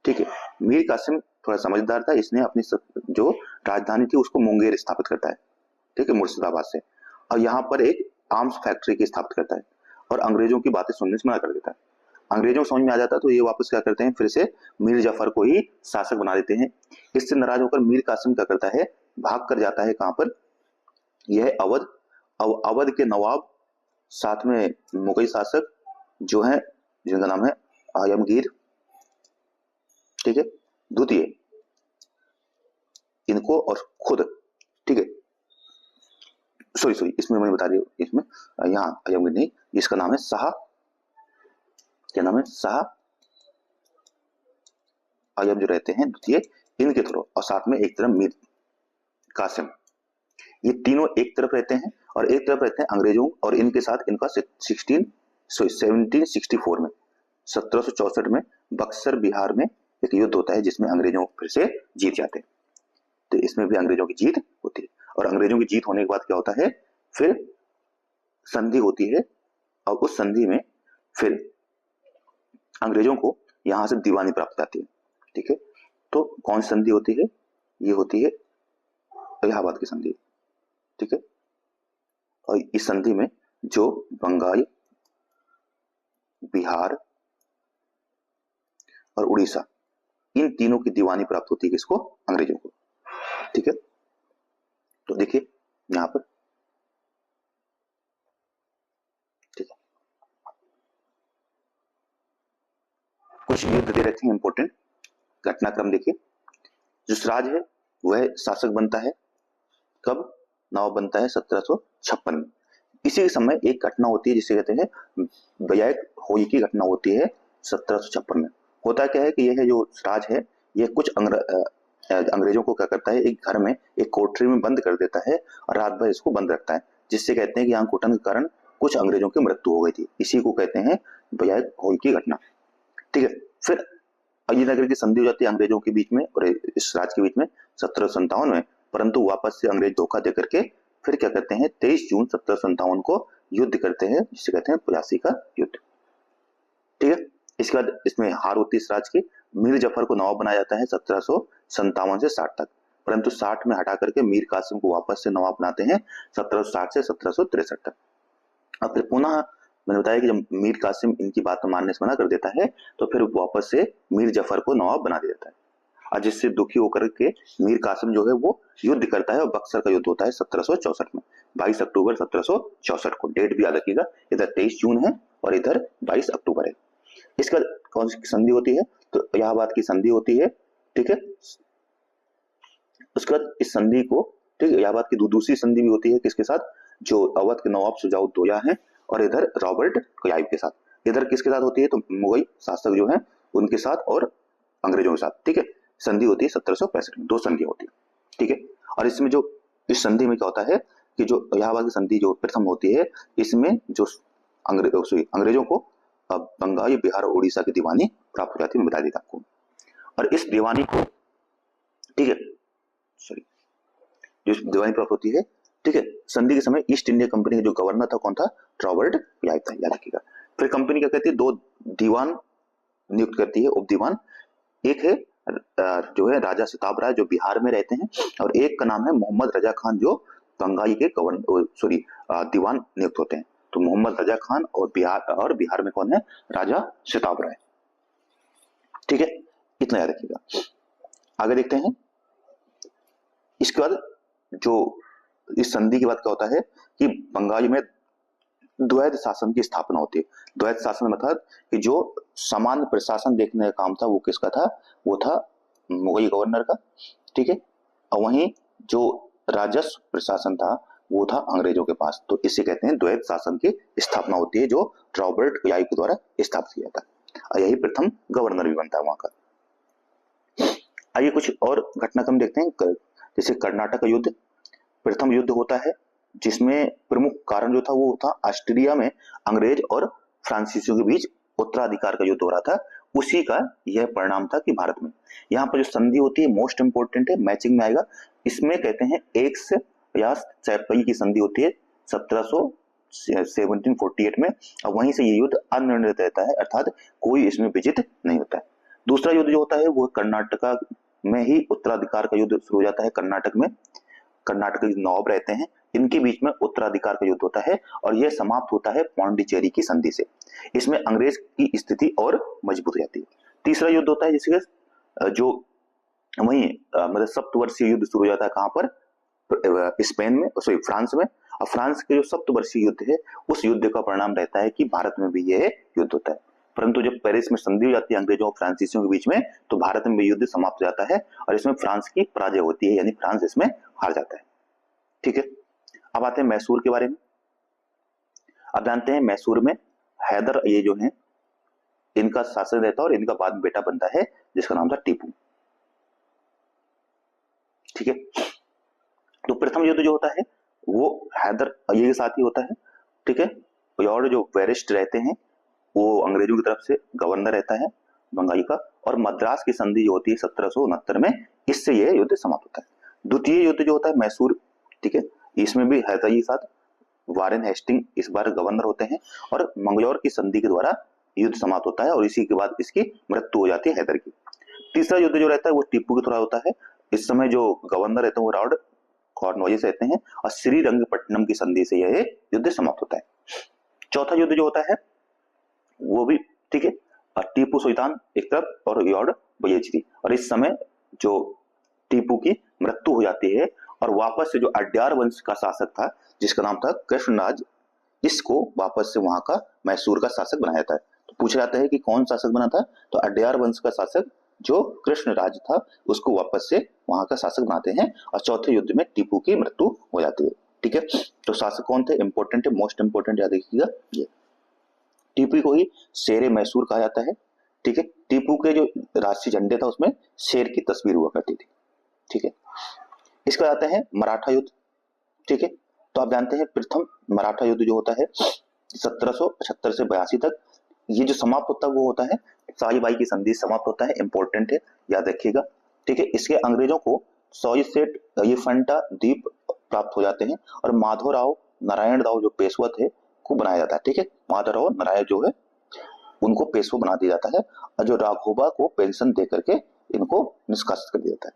ठीक है, मीर कासिम थोड़ा समझदार था, इसने अपनी जो राजधानी थी उसको मुंगेर स्थापित करता है। ठीक है, मुर्शिदाबाद से, और यहाँ पर एक आर्म्स फैक्ट्री की स्थापित करता है और अंग्रेजों की बातें सुनने से मना कर देता है। अंग्रेजों को समझ में आ जाता है तो ये वापस क्या करते हैं, फिर से मीर जाफर को ही शासक बना देते हैं। इससे नाराज होकर मीर कासिम क्या करता है, भाग कर जाता है कहां पर, यह अवध। अवध के नवाब साथ में मुगल शासक जो है, जिनका नाम है आलमगीर, ठीक है, द्वितीय, इनको और खुद, ठीक है, सॉरी इसमें मैंने बता दिया, इसमें यहाँ आलमगीर नहीं, इसका नाम है शाह, क्या नाम है, शाह आलम जो रहते हैं द्वितीय, इनके थ्रू, और साथ में एक तरफ मीर कासिम, ये तीनों एक तरफ रहते हैं और एक तरफ रहते हैं अंग्रेजों, और इनके साथ इनका 1764 में 1764 में बक्सर बिहार में एक युद्ध होता है जिसमें अंग्रेजों फिर से जीत जाते हैं। तो इसमें भी अंग्रेजों की जीत होती है, और अंग्रेजों की जीत होने के बाद क्या होता है, फिर संधि होती है, और उस संधि में फिर अंग्रेजों को यहां से दीवानी प्राप्त जाती है। ठीक है, तो कौन सी संधि होती है, ये होती है इलाहाबाद की संधि। ठीक है, और इस संधि में जो बंगाल, बिहार और उड़ीसा, इन तीनों की दीवानी प्राप्त होती है किसको, अंग्रेजों को। ठीक है, तो देखिए यहां पर, ठीक है, कुछ युद्ध दे रखे हैं इंपॉर्टेंट, घटनाक्रम देखिए। जो सिराज है वह शासक बनता है कब, नवाब बनता है 1756 में। इसी समय एक घटना होती है जिसे कहते हैं बयाक होई की घटना होती है 1756 में। होता क्या है कि यह जो सिराज है यह कुछ अंग्रेजों को क्या करता है, एक घर में, एक कोठरी में बंद कर देता है और रात भर इसको बंद रखता है, जिससे कहते हैं कि यहाँ घुटन के कारण कुछ अंग्रेजों की मृत्यु हो गई थी। इसी को कहते हैं बयाक होई की घटना। ठीक है, फिर अहिल्यानगर की संधि हो जाती है अंग्रेजों के बीच में और इस राज्य के बीच में 1757 में, परंतु वापस से अंग्रेज धोखा दे करके फिर क्या करते हैं 23 जून 1757 को युद्ध करते हैं, जिसे कहते हैं प्यासी का युद्ध। ठीक है, इसके बाद इसमें हार होती है इस राज्य की। मीर जफर को नवाब बनाया जाता है 1757 से 60 तक, परंतु 60 में हटा करके मीर कासिम को वापस से नवाब बनाते हैं 1760 से 1763 तक। अब फिर पुनः मैंने बताया कि जब मीर कासिम इनकी बात मानने से मना कर देता है तो फिर वापस से मीर जफर को नवाब बना दिया जाता है, और जिससे दुखी होकर के मीर कासिम जो है वो युद्ध करता है और बक्सर का युद्ध होता है 1764 में, 22 अक्टूबर 1764 को। डेट भी याद रखिएगा, इधर 23 जून है और इधर 22 अक्टूबर है। इसका कौन सी संधि होती है, तो इलाहाबाद की संधि होती है। ठीक है, उसके बाद इस संधि को, ठीक है, इलाहाबाद की दूसरी संधि भी होती है किसके साथ, जो अवध के नवाब शुजाउद्दौला हैं और इधर रॉबर्ट क्लाइव के साथ। इधर किसके साथ होती है, तो मुगल शासक जो है उनके साथ और अंग्रेजों के साथ। ठीक है, संधि होती है 1765 में, 2 संधि होती है। ठीक है, और इसमें जो इस संधि में क्या होता है कि जो इलाहाबाद की संधि जो प्रथम होती है, इसमें जो अंग्रेजों को बंगाल, बिहार और उड़ीसा की दीवानी प्राप्त हो जाती है, बता देता आपको। और इस दीवानी को, ठीक है, सॉरी, जो दीवानी प्राप्त होती है, ठीक है, संधि के समय ईस्ट इंडिया कंपनी का जो गवर्नर था कौन था, रॉबर्ट क्लाइव था, याद रखिएगा। फिर कंपनी क्या कहती है, 2 दीवान नियुक्त करती है, उप दीवान। एक है जो है राजा सिताब राय जो बिहार में रहते हैं, और एक का नाम है मोहम्मद रजा खान जो बंगाई के दीवान नियुक्त होते हैं। तो मोहम्मद रजा खान और बिहार में कौन है, राजा सिताब राय। ठीक है, इतना याद रखिएगा। आगे देखते हैं। इसके बाद जो इस संधि के बाद क्या होता है कि बंगाल में द्वैध शासन की स्थापना होती है। द्वैध शासन मतलब कि जो सामान्य प्रशासन देखने का काम था वो किसका था, वो था मुगल गवर्नर का। ठीक है, और वहीं जो राजस्व प्रशासन था वो था अंग्रेजों के पास। तो इसे कहते हैं द्वैध शासन की स्थापना होती है, जो रॉबर्ट क्लाइव के द्वारा स्थापित किया था, और यही प्रथम गवर्नर भी बनता है वहां का। आइए कुछ और घटनाक्रम देखते हैं। जैसे कर्नाटक का युद्ध, प्रथम युद्ध होता है जिसमें प्रमुख कारण जो था वो था ऑस्ट्रिया में अंग्रेज और फ्रांसीसियों के बीच उत्तराधिकार का युद्ध हो रहा था। उसी का यह परिणाम था कि भारत में यहाँ पर जो संधि होती है मोस्ट इंपोर्टेंट है, मैचिंग में आएगा। इसमें कहते हैं एक्स या सैपई की संधि होती है 1748 में, और वहीं से ये युद्ध अनिर्णित रहता है, अर्थात कोई इसमें विजित नहीं होता है। दूसरा युद्ध जो होता है वो कर्नाटका में ही उत्तराधिकार का युद्ध शुरू हो जाता है। कर्नाटक में कर्नाटक के नवाब रहते हैं, इनके बीच में उत्तराधिकार का युद्ध होता है, और यह समाप्त होता है पौंडीचेरी की संधि से। इसमें अंग्रेज की स्थिति और मजबूत हो जाती है। तीसरा युद्ध होता है जिसके जो वहीं मतलब सप्तवर्षीय युद्ध शुरू हो जाता है, कहां पर, स्पेन में, सॉरी फ्रांस में। और फ्रांस के जो सप्तवर्षीय युद्ध है उस युद्ध का परिणाम रहता है कि भारत में भी यह युद्ध होता है। परंतु जब पेरिस में संधि हो जाती है अंग्रेजों और फ्रांसीसियों के बीच में, तो भारत में भी युद्ध समाप्त हो जाता है और इसमें फ्रांस की पराजय होती है, यानी फ्रांस इसमें हार जाता है। ठीक है, अब आते हैं मैसूर के बारे में। अब जानते हैं मैसूर में हैदर ये जो है इनका शासन रहता है और इनका बाद में बेटा बनता है जिसका नाम था टीपू। ठीक है, तो प्रथम युद्ध जो होता है वो हैदर ये के साथ ही होता है। ठीक है, और जो वेरिस्ट रहते हैं वो अंग्रेजों की तरफ से गवर्नर रहता है बंगाई का, और मद्रास की संधि जो होती है 1769 में, इससे यह युद्ध समाप्त होता है। द्वितीय युद्ध जो होता है मैसूर, ठीक है, इसमें भी हैदर के साथ वारेन हेस्टिंग इस बार गवर्नर होते हैं, और मंगलौर की संधि के द्वारा युद्ध समाप्त होता है, और इसी के बाद इसकी मृत्यु हो जाती है हैदर की। तीसरा युद्ध जो रहता है वो टीपू के द्वारा होता है। इस समय जो गवर्नर रहते हैं वो लॉर्ड कॉर्नवालिस रहते हैं, और श्रीरंगपट्टनम की संधि से यह युद्ध समाप्त होता है। चौथा युद्ध जो होता है वो भी, ठीक है, टीपू सुल्तान एक तरफ और लॉर्ड बयेजरी, और इस समय जो टीपू की मृत्यु हो जाती है और वापस से जो अड्यार वंश का शासक था जिसका नाम था कृष्णराज, इसको वापस से वहां का मैसूर का शासक बनाया जाता है। तो पूछा जाता है कि कौन शासक बना था, तो अड्यार वंश का शासक जो कृष्णराज था उसको वापस से वहां का शासक बनाते हैं, और चौथे युद्ध में टीपू की मृत्यु हो जाती है। ठीक है, तो शासक कौन थे, इंपॉर्टेंट है, मोस्ट इंपॉर्टेंट याद रखिएगा। ये टीपू को ही शेरे मैसूर कहा जाता है। ठीक है, टीपू के जो राष्ट्रीय झंडे था उसमें शेर की तस्वीर हुआ करती थी। ठीक है, इसका आता है मराठा युद्ध। ठीक है, तो आप जानते हैं प्रथम मराठा युद्ध जो होता है 1775 से 82 तक, ये जो समाप्त होता है वो होता है शाही बाई की संधि समाप्त होता है, इंपॉर्टेंट है, याद रखिएगा। ठीक है, इसके अंग्रेजों को सॉइसेट ये फंटा द्वीप प्राप्त हो जाते हैं और माधवराव नारायण राव जो पेशवा थे को बनाया जाता है। ठीक है, माधवराव नारायण जो है उनको पेशवा बना दिया जाता है और जो राघोबा को पेंशन दे करके इनको निष्कासित कर दिया जाता है।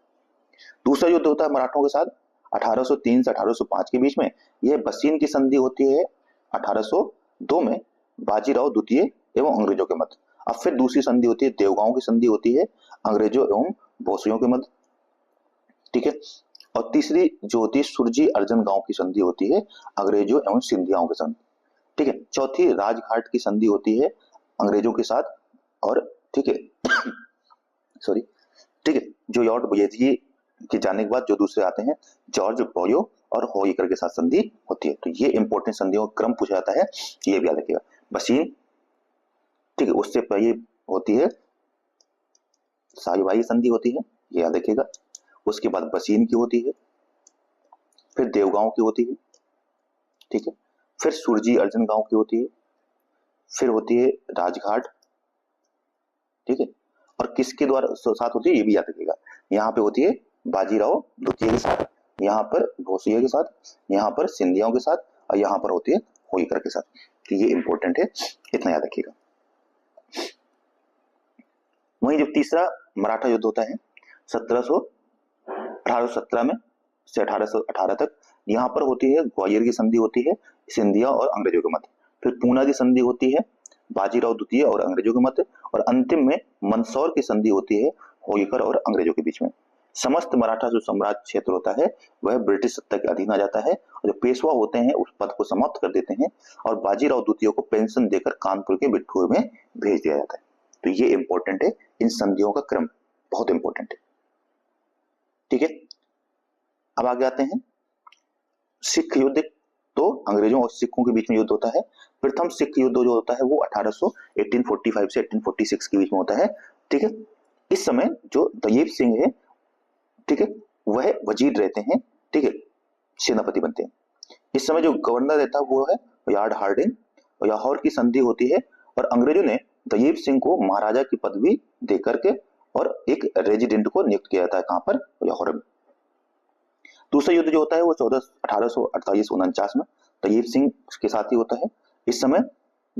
दूसरा युद्ध होता है मराठों के साथ 1803 से 1805 के बीच में। यह बसीन की संधि होती है 1802 में बाजीराव द्वितीय एवं अंग्रेजों के मध्य। अब फिर दूसरी संधि होती है देवगांव की संधि होती है अंग्रेजों एवं भोसलियों के मध्य। ठीक है, और तीसरी जो होती है सुरजी अर्जन गांव की संधि होती है अंग्रेजों एवं सिंधियाओं के संधि। ठीक है, चौथी राजघाट की संधि होती है अंग्रेजों के साथ और ठीक है सॉरी ठीक है, जो लॉर्ड बुएजी के जाने के बाद जो दूसरे आते हैं जॉर्ज बॉयो और होइकर के साथ संधि होती है। तो ये इंपॉर्टेंट संधियों का क्रम पूछा जाता है, ये भी याद रखिएगा। बसीन, ठीक है, उससे पहले होती है शाही संधि होती है, ये याद रखिएगा। उसके बाद बसीन की होती है, फिर देवगांव की होती है, ठीक है, फिर सुरजी अर्जन गांव की होती है, फिर होती है राजघाट, ठीक है, और किसके द्वारा साथ होती है ये भी याद रखिएगा। यहाँ पे होती है बाजीराव द्वितीय के साथ, यहाँ पर भोसले के साथ, यहाँ पर सिंधियाओं के साथ और यहाँ पर होती है होइकर के साथ। तो ये इंपॉर्टेंट है, इतना याद रखिएगा। वहीं जो तीसरा मराठा युद्ध होता है 1817 में से 1818 तक, यहाँ पर होती है ग्वालियर की संधि होती है सिंधिया और अंग्रेजों के मध्य। फिर पूना की संधि होती है बाजीराव द्वितीय और अंग्रेजों के मध्य, और अंतिम में मंदसौर की संधि होती है होइकर और अंग्रेजों के बीच में। समस्त मराठा जो साम्राज्य क्षेत्र होता है वह ब्रिटिश सत्ता के अधीन आ जाता है और जो पेशवा होते हैं उस पद को समाप्त कर देते हैं और बाजीराव द्वितीय को पेंशन देकर कानपुर के बिठूर में भेज दिया जाता है। तो ये इंपॉर्टेंट है, इन संधियों का क्रम बहुत इंपॉर्टेंट है। ठीक है, अब आगे आते हैं सिख युद्ध। तो अंग्रेजों और सिखों के बीच में युद्ध होता है। प्रथम सिख युद्ध जो होता है वो 1845 से 1846 के बीच में होता है। ठीक है, इस समय जो दलीप सिंह है, ठीक है, वह वजीर रहते हैं, ठीक है, सेनापति बनते हैं। इस समय जो गवर्नर रहता है वो है लॉर्ड हार्डिंग, और लाहौर की संधि होती है और अंग्रेजों ने दलीप सिंह को महाराजा की पदवी देकर के और एक रेजिडेंट को नियुक्त किया जाता है, कहां पर, लाहौर में। दूसरा युद्ध जो होता है वो 1848-49 में दलीप सिंह के साथ ही होता है। इस समय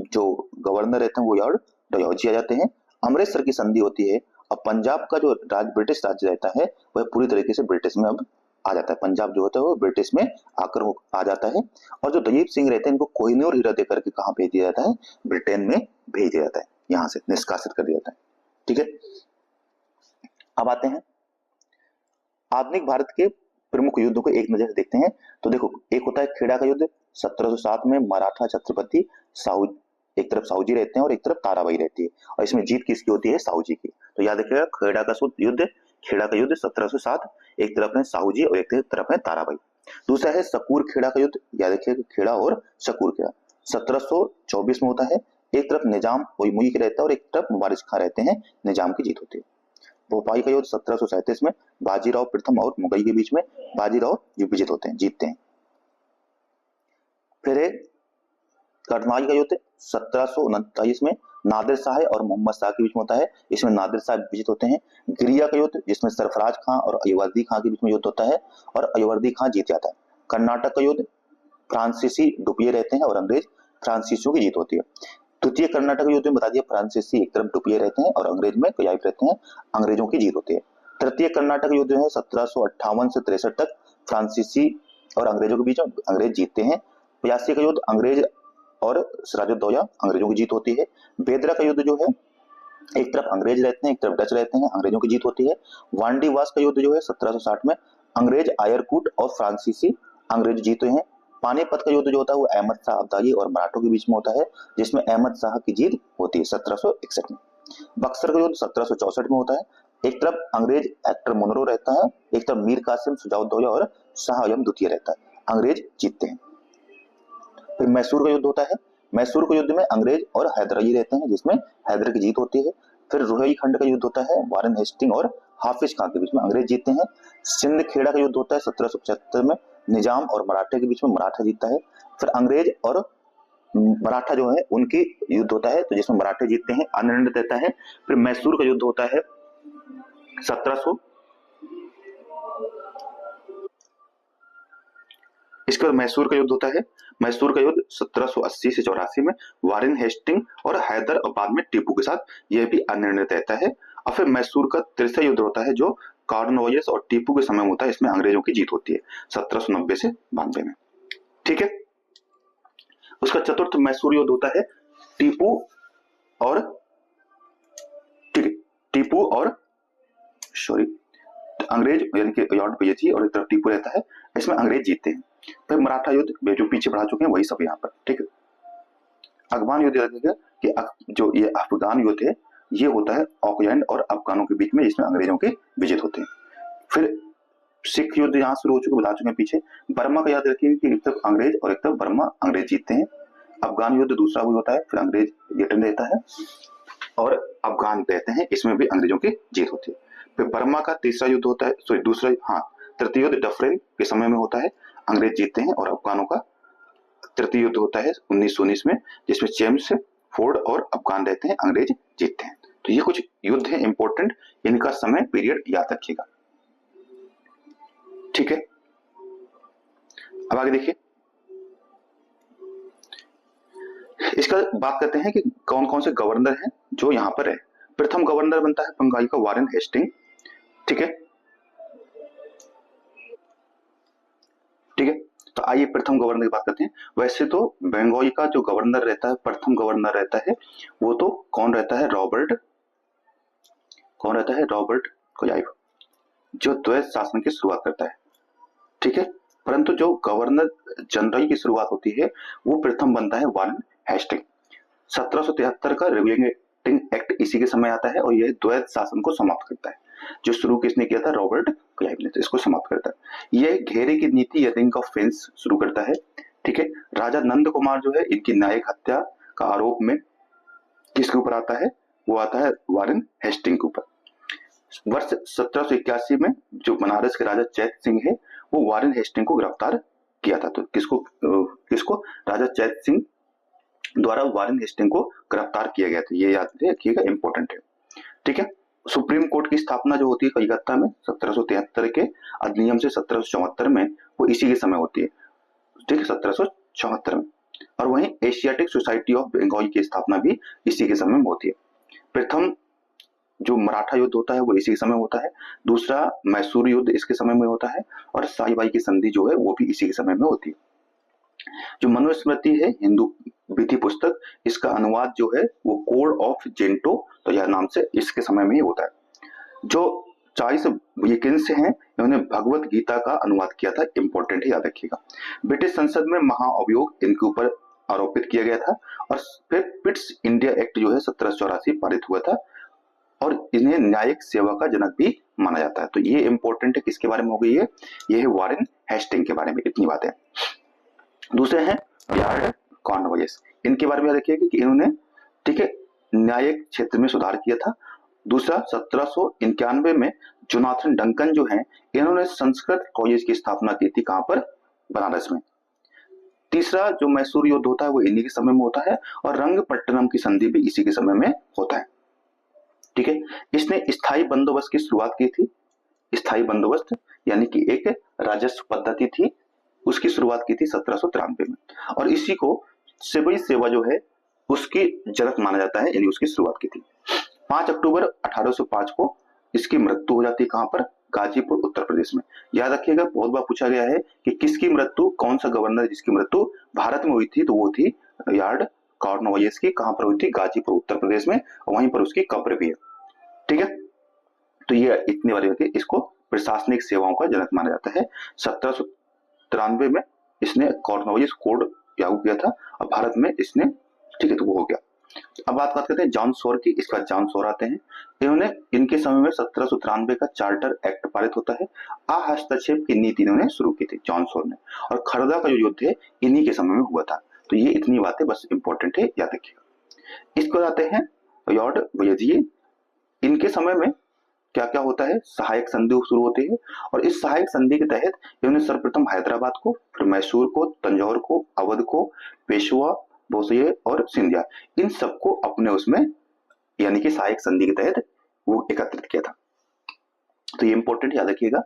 जो गवर्नर रहते हैं वो लॉर्ड डलहौजी आ जाते हैं। अमृतसर की संधि होती है और पंजाब का जो ब्रिटिश राज्य रहता है वह पूरी तरीके से ब्रिटिश में अब आ जाता है। पंजाब जो होता है वो ब्रिटिश में आकर आ जाता है और जो दलीप सिंह रहते हैं इनको कोहिनूर हीरा देकर के कहाँ भेज दिया जाता है, ब्रिटेन में भेज दिया जाता है, यहाँ से निष्कासित कर दिया जाता है। ठीक है, अब आते हैं आधुनिक भारत के प्रमुख युद्धों को एक नजर देखते हैं। तो देखो, एक होता है खेड़ा का युद्ध 1707 में मराठा छत्रपति साहू, एक तरफ साहू जी रहते हैं और एक तरफ ताराबाई रहती है, और इसमें जीत किसकी होती है, साहू जी की। तो याद रखिएगा खेड़ा का युद्ध, खेड़ा का युद्ध 1707, एक तरफ है साहू जी और एक तरफ है ताराबाई। दूसरा है सकूर खेड़ा का युद्ध, याद रखिएगा खेड़ा और सकूर खेड़ा 1724 में होता है। एक तरफ निजाम मुई के रहता है और एक तरफ मुबारिज खां रहते हैं, निजाम की जीत होती है। भोपाल का युद्ध 1737 में बाजीराव प्रथम और मुगल के बीच में बाजीराव विजित होते हैं, जीतते हैं। फिर करनाल का युद्ध 1739 में नादिर शाह और मोहम्मद शाह के बीच में होता है, इसमें नादिर शाह विजित होते हैं। गिरिया का युद्ध जिसमें सरफराज खां और अयवर्दी खां के बीच में युद्ध होता है और अयवर्दी खां जीत जाता है। कर्नाटक का युद्ध फ्रांसीसी डुपिये रहते हैं और अंग्रेज फ्रांसीसियों की जीत होती है। द्वितीय कर्नाटक युद्ध में बता दिया फ्रांसीसी एक तरफ डुपिये रहते हैं और अंग्रेज में कयाइब रहते हैं, अंग्रेजों की जीत होती है। तृतीय कर्नाटक युद्ध है 1758 से 63 तक फ्रांसीसी और अंग्रेजों के बीच में अंग्रेज जीतते हैं। 82 का युद्ध अंग्रेज और सिराजुद्दौला अंग्रेजों की जीत होती है। बेदरा का युद्ध जो है एक तरफ अंग्रेज रहते हैं एक तरफ डच रहते हैं, अंग्रेजों की जीत होती है। वांडीवास का युद्ध जो है 1760 में अंग्रेज आयरकूट और फ्रांसीसी अंग्रेज जीते हैं। पानीपत का युद्ध जो होता है वो अहमद शाह अब्दाली और मराठों के बीच में होता है, जिसमें अहमद शाह की जीत होती है 1761 में। बक्सर का युद्ध 1764 में होता है। एक तरफ अंग्रेज एक्टर मुनरो रहता है, एक तरफ मीर कासिम शुजाउद्दौला और शाह आलम द्वितीय रहता है, अंग्रेज जीतते हैं। फिर मैसूर का युद्ध होता है। मैसूर के युद्ध में अंग्रेज और हैदर अली रहते हैं, जिसमें हैदर की जीत होती है। फिर रोहिलखंड का युद्ध होता है, वारेन हेस्टिंग और हाफिज खान के बीच में अंग्रेज जीतते हैं। सिंध खेड़ा का युद्ध होता है 1775 में, निजाम और मराठे के बीच में मराठा जीतता है। फिर अंग्रेज और मराठा जो है उनकी युद्ध होता है, तो जिसमें मराठे जीतते हैं, अनिर्णित रहता है। फिर मैसूर का युद्ध होता है 1700, इसके बाद मैसूर का युद्ध होता है। मैसूर का युद्ध 1780 से 84 में वारेन हेस्टिंग और हैदर और बाद में टीपू के साथ, यह भी अनिर्णित रहता है। और फिर मैसूर का तीसरा युद्ध होता है जो कॉर्नवालिस और टीपू के समय में होता है, इसमें अंग्रेजों की जीत होती है 1790 से 92 में। ठीक है, उसका चतुर्थ मैसूर युद्ध होता है टीपू और, ठीक है, टीपू और सॉरी अंग्रेज यानी कि यॉर्ड विजय और एक तरफ टीपू रहता है, इसमें अंग्रेज जीतते हैं। फिर मराठा युद्ध जो पीछे बढ़ा चुके हैं वही सब यहाँ पर। ठीक है, अफगान युद्ध लगेगा कि जो ये अफगान युद्ध है ये होता है ऑकलैंड और अफगानों के बीच में, जिसमें अंग्रेजों के विजय होते हैं। फिर सिख युद्ध यहाँ शुरू हो चुके, बता चुके हैं पीछे। बर्मा का याद रखिए कि एक तरफ अंग्रेज और एक तरफ बर्मा, अंग्रेज जीतते हैं। अफगान युद्ध दूसरा हुआ होता है, फिर अंग्रेज रिटर्न देता है और अफगान रहते हैं, इसमें भी अंग्रेजों की जीत होती है। फिर बर्मा का तीसरा युद्ध होता है, सॉरी दूसरा, हाँ तृतीय युद्ध डफरेन के समय में होता है, अंग्रेज जीतते हैं और अफगानों का तृतीय युद्ध होता है 1919 में, जिसमें जेम्स फोर्ड और अफगान रहते हैं, अंग्रेज जीतते हैं। तो ये कुछ युद्ध है इंपॉर्टेंट, इनका समय पीरियड याद रखिएगा। ठीक है, अब आगे देखिए, इसका बात करते हैं कि कौन कौन से गवर्नर हैं जो यहाँ पर है। प्रथम गवर्नर बनता है बंगाल का वारेन हेस्टिंग। ठीक है, ठीक है, तो आइए प्रथम गवर्नर की बात करते हैं। वैसे तो बंगाल का जो गवर्नर रहता है, प्रथम गवर्नर रहता है, वो तो कौन रहता है, रॉबर्ट क्लाइव, जो द्वैत शासन की शुरुआत करता है। ठीक है, परंतु जो गवर्नर जनरल की शुरुआत होती है वो प्रथम बनता है वारेन हेस्टिंग। 1773 का रेगुलेटिंग एक्ट इसी के समय आता है और यह द्वैत शासन को समाप्त करता है। जो शुरू किसने किया था, रॉबर्ट क्लाइव ने, तो इसको समाप्त करता है। यह घेरे की नीति या रिंग ऑफ फेंस शुरू करता है। ठीक है, राजा नंद कुमार जो है, इनकी न्यायिक हत्या का आरोप में किसके ऊपर आता है, वो आता है वारेन हेस्टिंग के ऊपर। वर्ष 1781 में जो बनारस के राजा चैत सिंह है, वो वारेन हेस्टिंग को गिरफ्तार किया था। तो किसको राजा चैत सिंह द्वारा वारेन हेस्टिंग को गिरफ्तार किया गया था, ये याद रखिएगा, इंपॉर्टेंट है। ठीक है, सुप्रीम कोर्ट की स्थापना जो होती है कलकत्ता में 1773 के अधिनियम से 1774 में, वो इसी के समय होती है। ठीक है, 1774 में। और वहीं एशियाटिक सोसाइटी ऑफ बंगाल की स्थापना भी इसी के समय में होती है। प्रथम जो मराठा युद्ध होता है वो इसी समय होता है, दूसरा मैसूर युद्ध इसके समय में होता है, और साई की संधि जो है वो भी इसी के समय में होती है। जो मनुस्मृति है हिंदू विधि पुस्तक, इसका अनुवाद जो है वो कोड ऑफ जेंटो, तो यह नाम से इसके समय में ही होता है। जो चार्ल्स विकिंस हैं, इन्होंने भगवत गीता का अनुवाद किया था, इंपॉर्टेंट है, याद रखिएगा। ब्रिटिश संसद में महाअभियोग इनके ऊपर आरोपित किया गया था, और फिर पिट्स इंडिया एक्ट जो है 1784 पारित हुआ था, और इन्हें न्यायिक सेवा का जनक भी माना जाता है। तो ये इंपॉर्टेंट है, किसके बारे में हो गई है, ये है वारेन हेस्टिंग के बारे में, इतनी बातें। दूसरे हैं लॉर्ड कॉर्नवालिस, इनके बारे में देखिए कि इन्होंने, ठीक है, न्यायिक क्षेत्र में सुधार किया था। दूसरा 1791 में जोनाथन डंकन जो हैं, इन्होंने संस्कृत कॉलेज की स्थापना की थी, कहां पर, बनारस में। तीसरा जो मैसूर युद्ध होता है वो इन्हीं के समय में होता है, और रंगपट्टनम की संधि भी इसी के समय में होता है। ठीक है, इसने स्थायी बंदोबस्त की शुरुआत की थी। स्थायी बंदोबस्त यानी कि एक राजस्व पद्धति थी, उसकी शुरुआत की थी 1793 में, और इसी को सिविल सेवा जो है उसकी जनक माना जाता है, यानी उसकी शुरुआत की थी। 5 अक्टूबर 1805 को इसकी मृत्यु हो जाती है, कहां पर, गाजीपुर उत्तर प्रदेश में। याद रखिएगा, बहुत बार पूछा गया है कि किसकी मृत्यु, कौन सा गवर्नर जिसकी मृत्यु भारत में हुई थी, तो वो थी लॉर्ड कॉर्नवालिस की। कहां पर हुई थी, गाजीपुर उत्तर प्रदेश में, और वहीं पर उसकी कब्र भी है। ठीक है, तो ये इतने वाले होते, इसको प्रशासनिक सेवाओं का जनक माना जाता है। 1793 में इसने कॉर्नवालिस कोड लागू किया था, और भारत में इसने, ठीक है, तो वो हो गया। अब बात करते हैं जॉन सोर की। इसके बाद जॉन सोर आते हैं, इन्होंने, इनके समय में 1793 का चार्टर एक्ट पारित होता है। हस्तक्षेप की नीति इन्होंने शुरू की थी जॉन सोर ने, और खरदा का जो युद्ध है इन्हीं के समय में हुआ था। तो ये इतनी बातें बस इंपॉर्टेंट है, याद रखिएगा। इसके बाद आते हैं लॉर्ड विलियम, इनके समय में क्या क्या होता है, सहायक संधि शुरू होती है, और इस सहायक संधि के तहत इन्होंने सर्वप्रथम हैदराबाद को, फिर मैसूर को, तंजौर को, अवध को, पेशवा, भोसले और सिंधिया, इन सबको अपने उसमें यानी कि सहायक संधि के तहत वो एकत्रित किया था। तो ये इंपॉर्टेंट याद रखिएगा,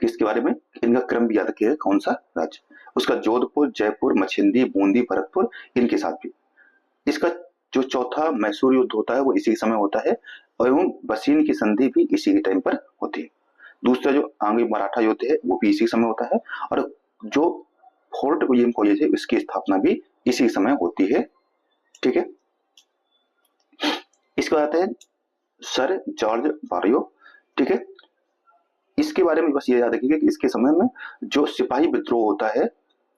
किसके बारे में, इनका क्रम भी याद रखिएगा, कौन सा राज्य, उसका जोधपुर, जयपुर, मछिंदी, बूंदी, भरतपुर, इनके साथ भी। इसका जो चौथा मैसूर युद्ध होता है वो इसी समय होता है, एवं बसीन की संधि भी इसी के टाइम पर होती है। दूसरा जो आंग्ल मराठा युद्ध है वो भी इसी समय होता है, और जो फोर्ट विलियम कॉलेज है उसकी स्थापना भी इसी समय होती है। ठीक है, इसके बाद आते हैं सर जॉर्ज बारियो। ठीक है, इसके बारे में बस ये याद रखिएगा कि इसके समय में जो सिपाही विद्रोह होता है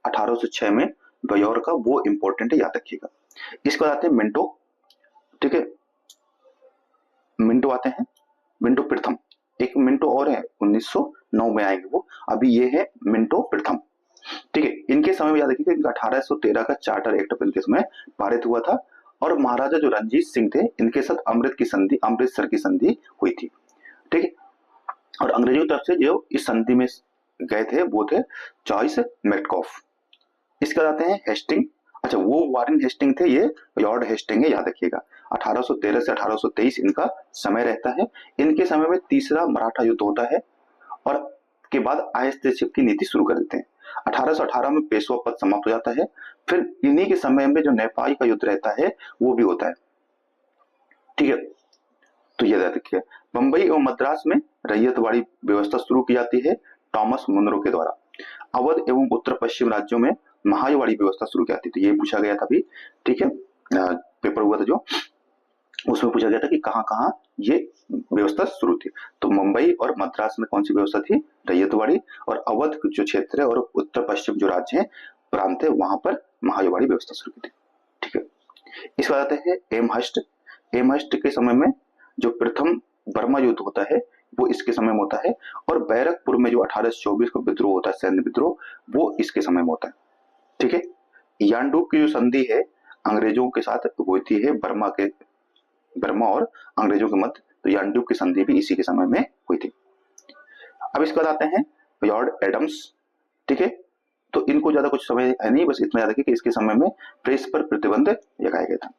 1806 में बयौर का, वो इंपॉर्टेंट है, याद रखिएगा। इसके बाद आते हैं मिंटो। ठीक है, मिंटो आते हैं, मिंटो प्रथम, एक मिंटो और है 1909 में आएंगे वो, अभी ये है मिंटो प्रथम। ठीक है, इनके समय में याद रखिएगा, इनका 1813 का चार्टर एक्ट इनके समय पारित हुआ था, और महाराजा जो रणजीत सिंह थे इनके साथ अमृतसर की संधि हुई थी। ठीक है, और अंग्रेजों की तरफ से जो इस संधि में गए थे वो थे चॉइस मेटकॉफ। इसके बाद आते हैं हेस्टिंग। अच्छा, वो वारेन हेस्टिंग थे, ये लॉर्ड हेस्टिंग है, याद रखिएगा। 1813 से 1823 इनका समय रहता है। इनके समय में तीसरा मराठा युद्ध होता है, और के बाद हस्तक्षेप की नीति शुरू कर देते हैं। 1818 में पेशवा पद समाप्त हो जाता है। फिर इन्हीं के समय में जो नेपाल का युद्ध रहता है वो भी होता है। ठीक है, तो ये याद रखिए। बंबई एवं मद्रास में रैयतवाड़ी व्यवस्था शुरू की जाती है टॉमस मुनरो के द्वारा। अवध एवं उत्तर पश्चिम राज्यों में महाजवाड़ी व्यवस्था शुरू की जाती थी, ये पूछा गया था अभी। ठीक है, पेपर हुआ था जो, उसमें पूछा गया था कि कहाँ कहाँ ये व्यवस्था शुरू थी। तो मुंबई और मद्रास में कौन सी व्यवस्था थी, रैयतवाड़ी, और अवध जो क्षेत्र है और उत्तर पश्चिम जो राज्य है, प्रांत है, वहां पर महाजवाड़ी व्यवस्था शुरू की थी। ठीक है, इसके बाद आते हैं एमहर्स्ट। एमहर्स्ट के समय में जो प्रथम बर्मा युद्ध होता है वो इसके समय में होता है, और बैरकपुर में जो 1824 का विद्रोह होता है, सैन्य विद्रोह, वो इसके समय में होता है। ठीक है, यानडूब की जो संधि है अंग्रेजों के साथ होती है, बर्मा और अंग्रेजों के मध्य, तो यानडूब की संधि भी इसी के समय में हुई थी। अब इसके बाद आते हैं लॉर्ड एडम्स। ठीक है, तो इनको ज्यादा कुछ समय है नहीं, बस इतना याद रखिए कि इसके समय में प्रेस पर प्रतिबंध लगाया गया था।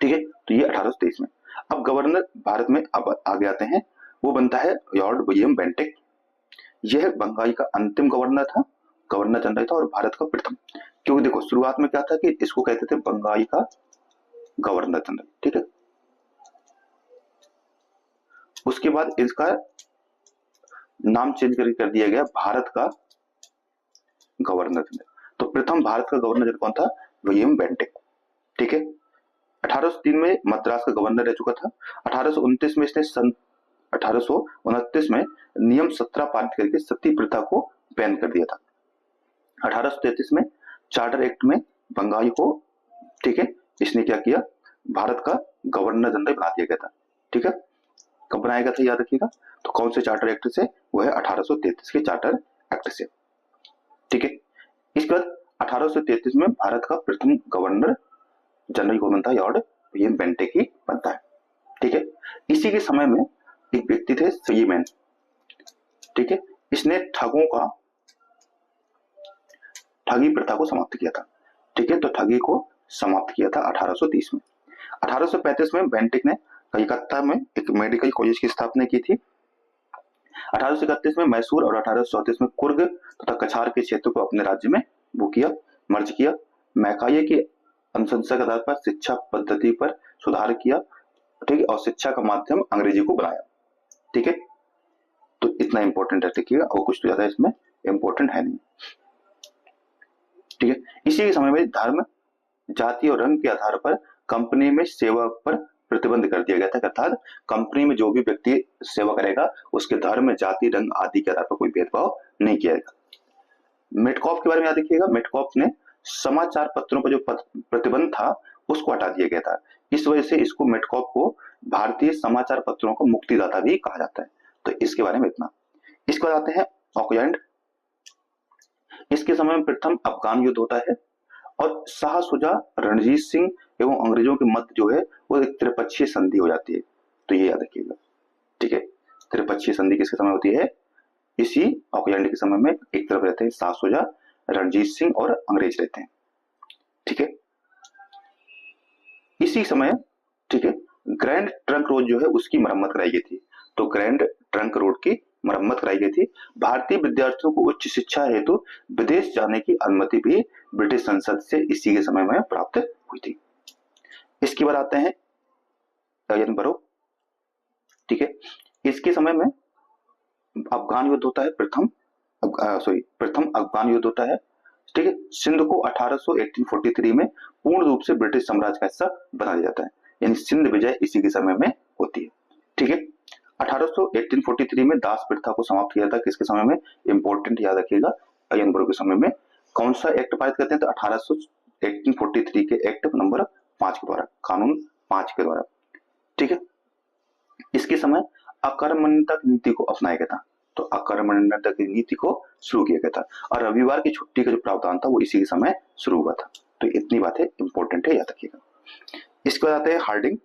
ठीक है, तो ये 1823 में। अब गवर्नर भारत में अब आगे आते हैं, वो बनता है लॉर्ड विलियम बेंटिक। यह बंगाल का अंतिम गवर्नर जनरल था, और भारत का प्रथम। क्योंकि देखो शुरुआत में क्या था कि इसको कहते थे बंगाल का गवर्नर जनरल। ठीक है, उसके बाद इसका नाम चेंज कर दिया गया भारत का गवर्नर जनरल। तो प्रथम भारत का गवर्नर जनरल कौन था, विलियम बेंटिक। ठीक है, 1803 में मद्रास का गवर्नर रह चुका था। 1829 में इसने 1829 में नियम 17 पारित करके सती प्रथा को बैन कर दिया था। 1833 में चार्टर एक्ट में बंगाल को, ठीक है, इसने क्या किया, भारत का गवर्नर जनरल बना दिया गया था। ठीक है, कब बनाया गया था याद रखिएगा, तो कौन से चार्टर एक्ट से, वो है 1833 के चार्टर एक्ट से। ठीक है, इसके बाद 1833 में भारत का प्रथम गवर्नर जनरल कौन बनता है, लॉर्ड विलियम बेंटिक ही बनता है। ठीक है, इसी के समय में एक व्यक्ति थे सीमैन। ठीक है, इसने ठगी प्रथा को समाप्त किया था। ठीक है, तो ठगी को समाप्त किया था 1830 में। 1835 में बेंटिक ने कलकत्ता में एक मेडिकल कॉलेज की स्थापना की थी। 1831 में मैसूर और 1834 में कुर्ग तथा कछार के क्षेत्र को अपने राज्य में वो किया, मर्ज किया। मैकाये की अनुशंसा के आधार पर शिक्षा पद्धति पर सुधार किया। ठीक है, और शिक्षा का माध्यम अंग्रेजी को बनाया। ठीक है, तो इतना इंपॉर्टेंट है, देखिएगा, और कुछ तो ज्यादा इसमें इंपॉर्टेंट है नहीं। ठीक है, इसी के समय में धर्म, जाति और रंग के आधार पर कंपनी में सेवा पर प्रतिबंध कर दिया गया था। अर्थात कंपनी में जो भी व्यक्ति सेवा करेगा उसके धर्म, जाति, रंग आदि के आधार पर कोई भेदभाव नहीं किया जाएगा। मेटकॉफ के बारे में याद रखिएगा, मेटकॉफ ने समाचार पत्रों पर जो प्रतिबंध था उसको हटा दिया गया था। इस वजह से इसको, मेटकॉफ को, भारतीय समाचार पत्रों का मुक्तिदाता भी कहा जाता है। तो इसके बारे में इतना। इसके बाद आते हैं ऑकलैंड। इसके समय में प्रथम अफगान युद्ध होता है, और शाह शुजा, रणजीत सिंह एवं अंग्रेजों के मध्य जो है वो एक त्रिपक्षीय संधि हो जाती है। तो ये याद रखिएगा। ठीक है, त्रिपक्षीय संधि किसके समय होती है, इसी ऑकलैंड के समय में। एक तरफ रहते हैं शाह शुजा, रणजीत सिंह और अंग्रेज रहते हैं। ठीक है, इसी समय, ठीक है, ग्रैंड ट्रंक रोड जो है उसकी मरम्मत कराई गई थी। तो ग्रैंड ट्रंक रोड की मरम्मत कराई गई थी। भारतीय विद्यार्थियों को उच्च शिक्षा हेतु विदेश जाने की अनुमति भी ब्रिटिश संसद से इसी के समय में प्राप्त हुई थी। इसके बाद आते हैं एडनबरो, ठीक है। इसके समय में अफगान युद्ध होता है, प्रथम अफगान युद्ध होता है, ठीक है। सिंध को 1843 में पूर्ण रूप से ब्रिटिश साम्राज्य का हिस्सा बना दिया जाता है, यानी सिंध विजय इसी के समय में होती है, ठीक है। 1843 में दास प्रथा को समाप्त किया था, किसके समय में, इंपॉर्टेंट याद रखिएगा, एडनबरो के समय में। कौन सा एक्ट पारित करते हैं, तो 1843 के एक्ट नंबर 5 के द्वारा, कानून 5 के द्वारा, ठीक है। इसके समय अकर्मण्यता की नीति को अपनाया गया था, तो अकर्मण्यता की नीति को शुरू किया गया था, और रविवार की छुट्टी का जो प्रावधान था वो इसी के समय शुरू हुआ था। तो इतनी बातें इंपॉर्टेंट है, याद रखिएगा। इसके बाद आते हैं हार्डिंग।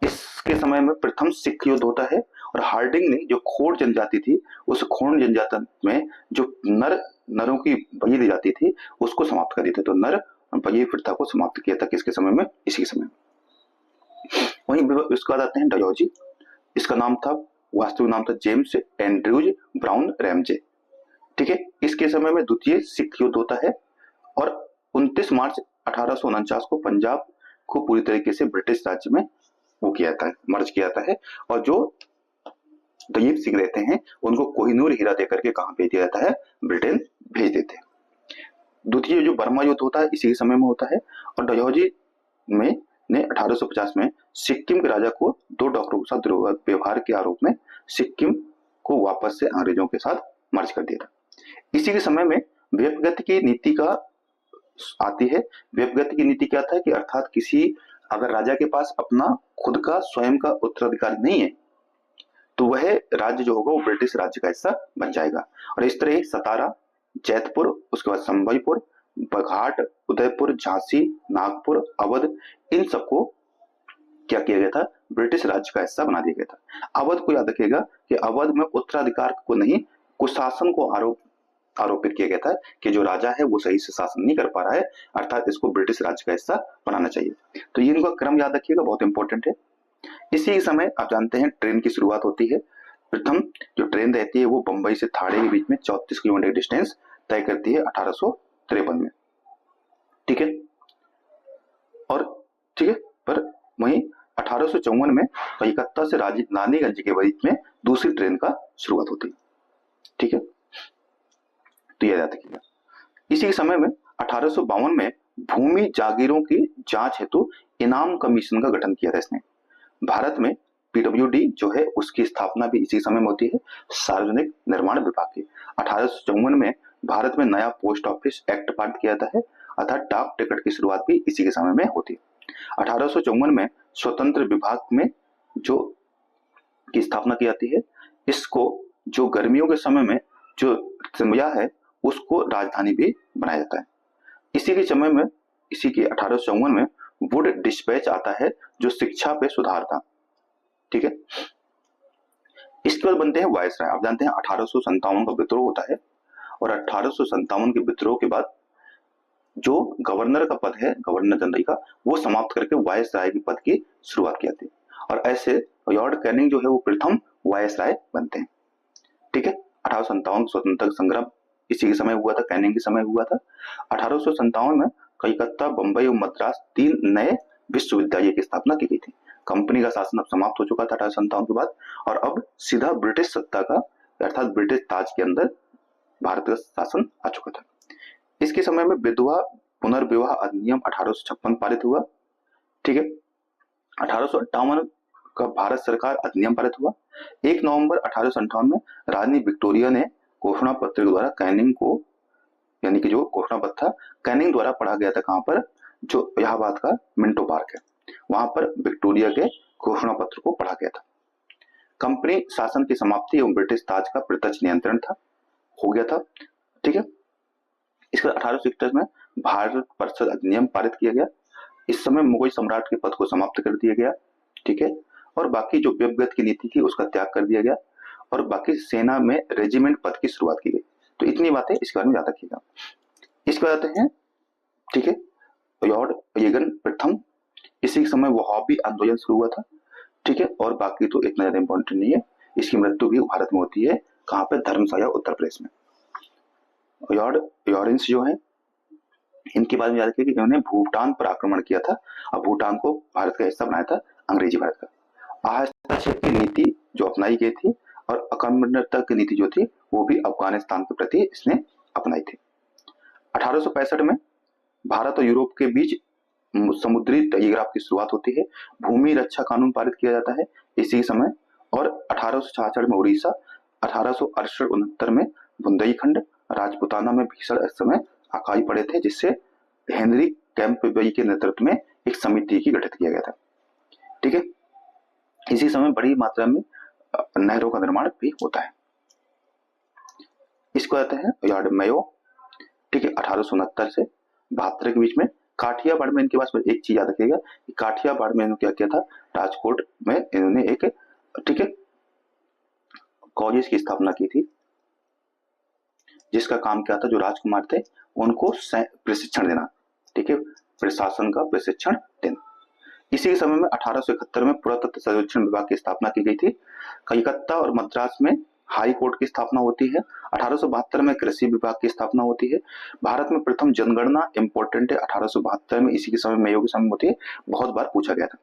इसके समय में प्रथम सिख युद्ध होता है, और हार्डिंग ने जो खोड़ जनजाति थी, उस खोड़ जनजाति में जो नरों की बलि दी जाती थी उसको समाप्त कर दिया था। तो नर बलि प्रथा को समाप्त किया था, किसके समय में, इसी के समय में। वहीं इसके बाद आते हैं डलहौजी। इसका नाम था, वास्तविक नाम था जेम्स एंड्रयूज ब्राउन रैमजे, ठीक है। इसके समय में द्वितीय सिख युद्ध होता है, और 29 मार्च 1849 को पंजाब को पूरी तरीके से ब्रिटिश राज्य में वो किया था, मर्ज किया जाता है, और जो दलीप सिंह रहते हैं उनको कोहिनूर हीरा देकर के कहां भेज दिया जाता है, ब्रिटेन भेज देते हैं। द्वितीय जो बर्मा युद्ध होता है इसी समय में होता है, और डलहौजी में ने 1850 में सिक्किम के राजा को 2 डॉक्टरों के साथ दुर्व्यवहार के आरोप में सिक्किम को वापस से अंग्रेजों के साथ मर्ज कर दिया था। इसी के समय में व्यपगति की नीति का आती है। व्यपगति की नीति क्या था कि अर्थात किसी अगर राजा के पास अपना खुद का स्वयं का उत्तराधिकारी नहीं है तो वह राज्य जो होगा वो ब्रिटिश राज्य का हिस्सा बन जाएगा। और इस तरह सतारा, जैतपुर, उसके बाद संबलपुर, बघाट, उदयपुर, झांसी, नागपुर, अवध, इन सबको क्या किया गया था, ब्रिटिश राज्य का हिस्सा बना दिया गया था। अवध को याद रखिएगा कि अवध में उत्तराधिकार को नहीं, कुशासन को आरोपित किया गया था कि जो राजा है वो सही से शासन नहीं कर पा रहा है, अर्थात इसको ब्रिटिश राज्य का हिस्सा बनाना चाहिए। तो ये इनका क्रम याद रखिएगा, बहुत इंपॉर्टेंट है। इसी समय आप जानते हैं ट्रेन की शुरुआत होती है। प्रथम जो ट्रेन रहती है वो बंबई से थाड़े के बीच में 34 किलोमीटर डिस्टेंस तय करती है 1853 में, ठीक है। और ठीक है, पर वहीं 1854 में कलकत्ता से रानीगंज के बीच में दूसरी ट्रेन का शुरुआत होती है, ठीक है। तो यह याद रखिएगा। इसी समय में 1852 में भूमि जागीरों की जांच हेतु इनाम कमीशन का गठन किया था इसने। भारत में पीडब्ल्यूडी जो है उसकी स्थापना भी इसी समय में होती है, सार्वजनिक निर्माण विभाग की। 1854 में भारत में नया पोस्ट ऑफिस एक्ट पारित किया जाता है, अर्थात डाक टिकट की शुरुआत भी इसी के समय में होती है। 1854 में स्वतंत्र विभाग में जो की स्थापना की जाती है। इसको जो गर्मियों के समय में जो सिमया है उसको राजधानी भी बनाया जाता है। इसी के समय में, इसी के 1854 में वुड डिस्पैच आता है जो शिक्षा पे सुधार था, ठीक है। इसके बाद बनते हैं वायसराय। आप जानते हैं 1857 का विद्रोह होता है, और 1857 के विद्रोह के बाद जो गवर्नर का पद है, गवर्नर जनरल का, वो समाप्त करके वायसराय के पद की शुरुआत की जाती है। और ऐसे लॉर्ड कैनिंग जो है वो प्रथम वायसराय बनते हैं, ठीक है। 1857 स्वतंत्रता संग्राम इसी के समय हुआ था, कैनिंग के समय हुआ था। 1857 में कलकत्ता, बंबई और मद्रास 3 नए विश्वविद्यालय की स्थापना की गई थी। कंपनी का शासन अब समाप्त हो चुका था 1857 के बाद, और अब सीधा ब्रिटिश सत्ता का अर्थात ब्रिटिश ताज के अंदर भारत का शासन आ चुका था। इसके समय में विधवा पुनर्विवाह अधिनियम 1856 पारित हुआ, ठीक है। 1858 का भारत सरकार अधिनियम पारित हुआ। 1 नवंबर 1858 में रानी विक्टोरिया ने घोषणा पत्र के द्वारा कैनिंग को, यानी कि जो घोषणा पत्र था कैनिंग द्वारा पढ़ा गया था, कहां पर, जो इलाहाबाद का मिंटो पार्क है वहां पर विक्टोरिया के घोषणा पत्र को पढ़ा गया था। कंपनी शासन की समाप्ति एवं ब्रिटिश ताज का प्रत्यक्ष नियंत्रण था, हो गया था, ठीक है। इसके 1861 में भारत परिषद अधिनियम पारित किया गया। इस समय मुगल सम्राट के पद को समाप्त कर दिया गया, ठीक है। और बाकी जो व्यपगत की नीति थी उसका त्याग कर दिया गया, और बाकी सेना में रेजिमेंट पद की शुरुआत की गई। तो इतनी बातें इसके बारे में याद रखिएगा। इसके बाद आते हैं, ठीक है, लॉर्ड एगन प्रथम। इसी समय वो हॉबी आंदोलन शुरू हुआ था, ठीक है। और बाकी तो इतना ज्यादा इंपॉर्टेंट नहीं है। इसकी मृत्यु भी भारत में होती है, कहाँ पे, धर्मशाला उत्तर प्रदेश में। यॉरेंस जो है, इनके बारे में याद रखिए कि इन्होंने भूटान पर आक्रमण किया था और भूटान को भारत का हिस्सा बनाया था, अंग्रेजी भारत का। हस्तक्षेप की नीति जो अपनाई गई थी और अकम्बनता की नीति जो थी वो भी अफगानिस्तान के प्रति इसने अपनाई थी। 1865 में भारत और यूरोप के बीच समुद्री टेलीग्राफ की शुरुआत होती है। भूमि रक्षा कानून पारित किया जाता है इसी समय। और 1866 में उड़ीसा, 1868-69 में बुंदेलखंड, राजपुताना में भीषण इस समय अकाई पड़े थे, जिससे हेनरी कैंपबेल के नेतृत्व में एक समिति की गठित किया गया था, ठीक है। इसी समय बड़ी मात्रा में नहरों का निर्माण भी होता है। इसको कहते हैं यार्ड मेयो, ठीक है। 1869 से 72 के बीच में काठियावाड़ में इनके पास एक चीज याद रखिएगा, काठियावाड़ में इन्होंने क्या किया था, राजकोट में इन्होंने एक, ठीक है, कॉलेज की स्थापना की थी, जिसका काम क्या था, जो राजकुमार थे उनको प्रशिक्षण देना, ठीक है, प्रशासन का प्रशिक्षण देना। इसी के समय में 1871 में पुरातत्व सर्वेक्षण विभाग की स्थापना की गई थी। कलकत्ता और मद्रास में हाई कोर्ट की स्थापना होती है। 1872 में कृषि विभाग की स्थापना होती है। भारत में प्रथम जनगणना इंपॉर्टेंट है 1872 में, इसी के समय मेयो के समय होती है, बहुत बार पूछा गया था,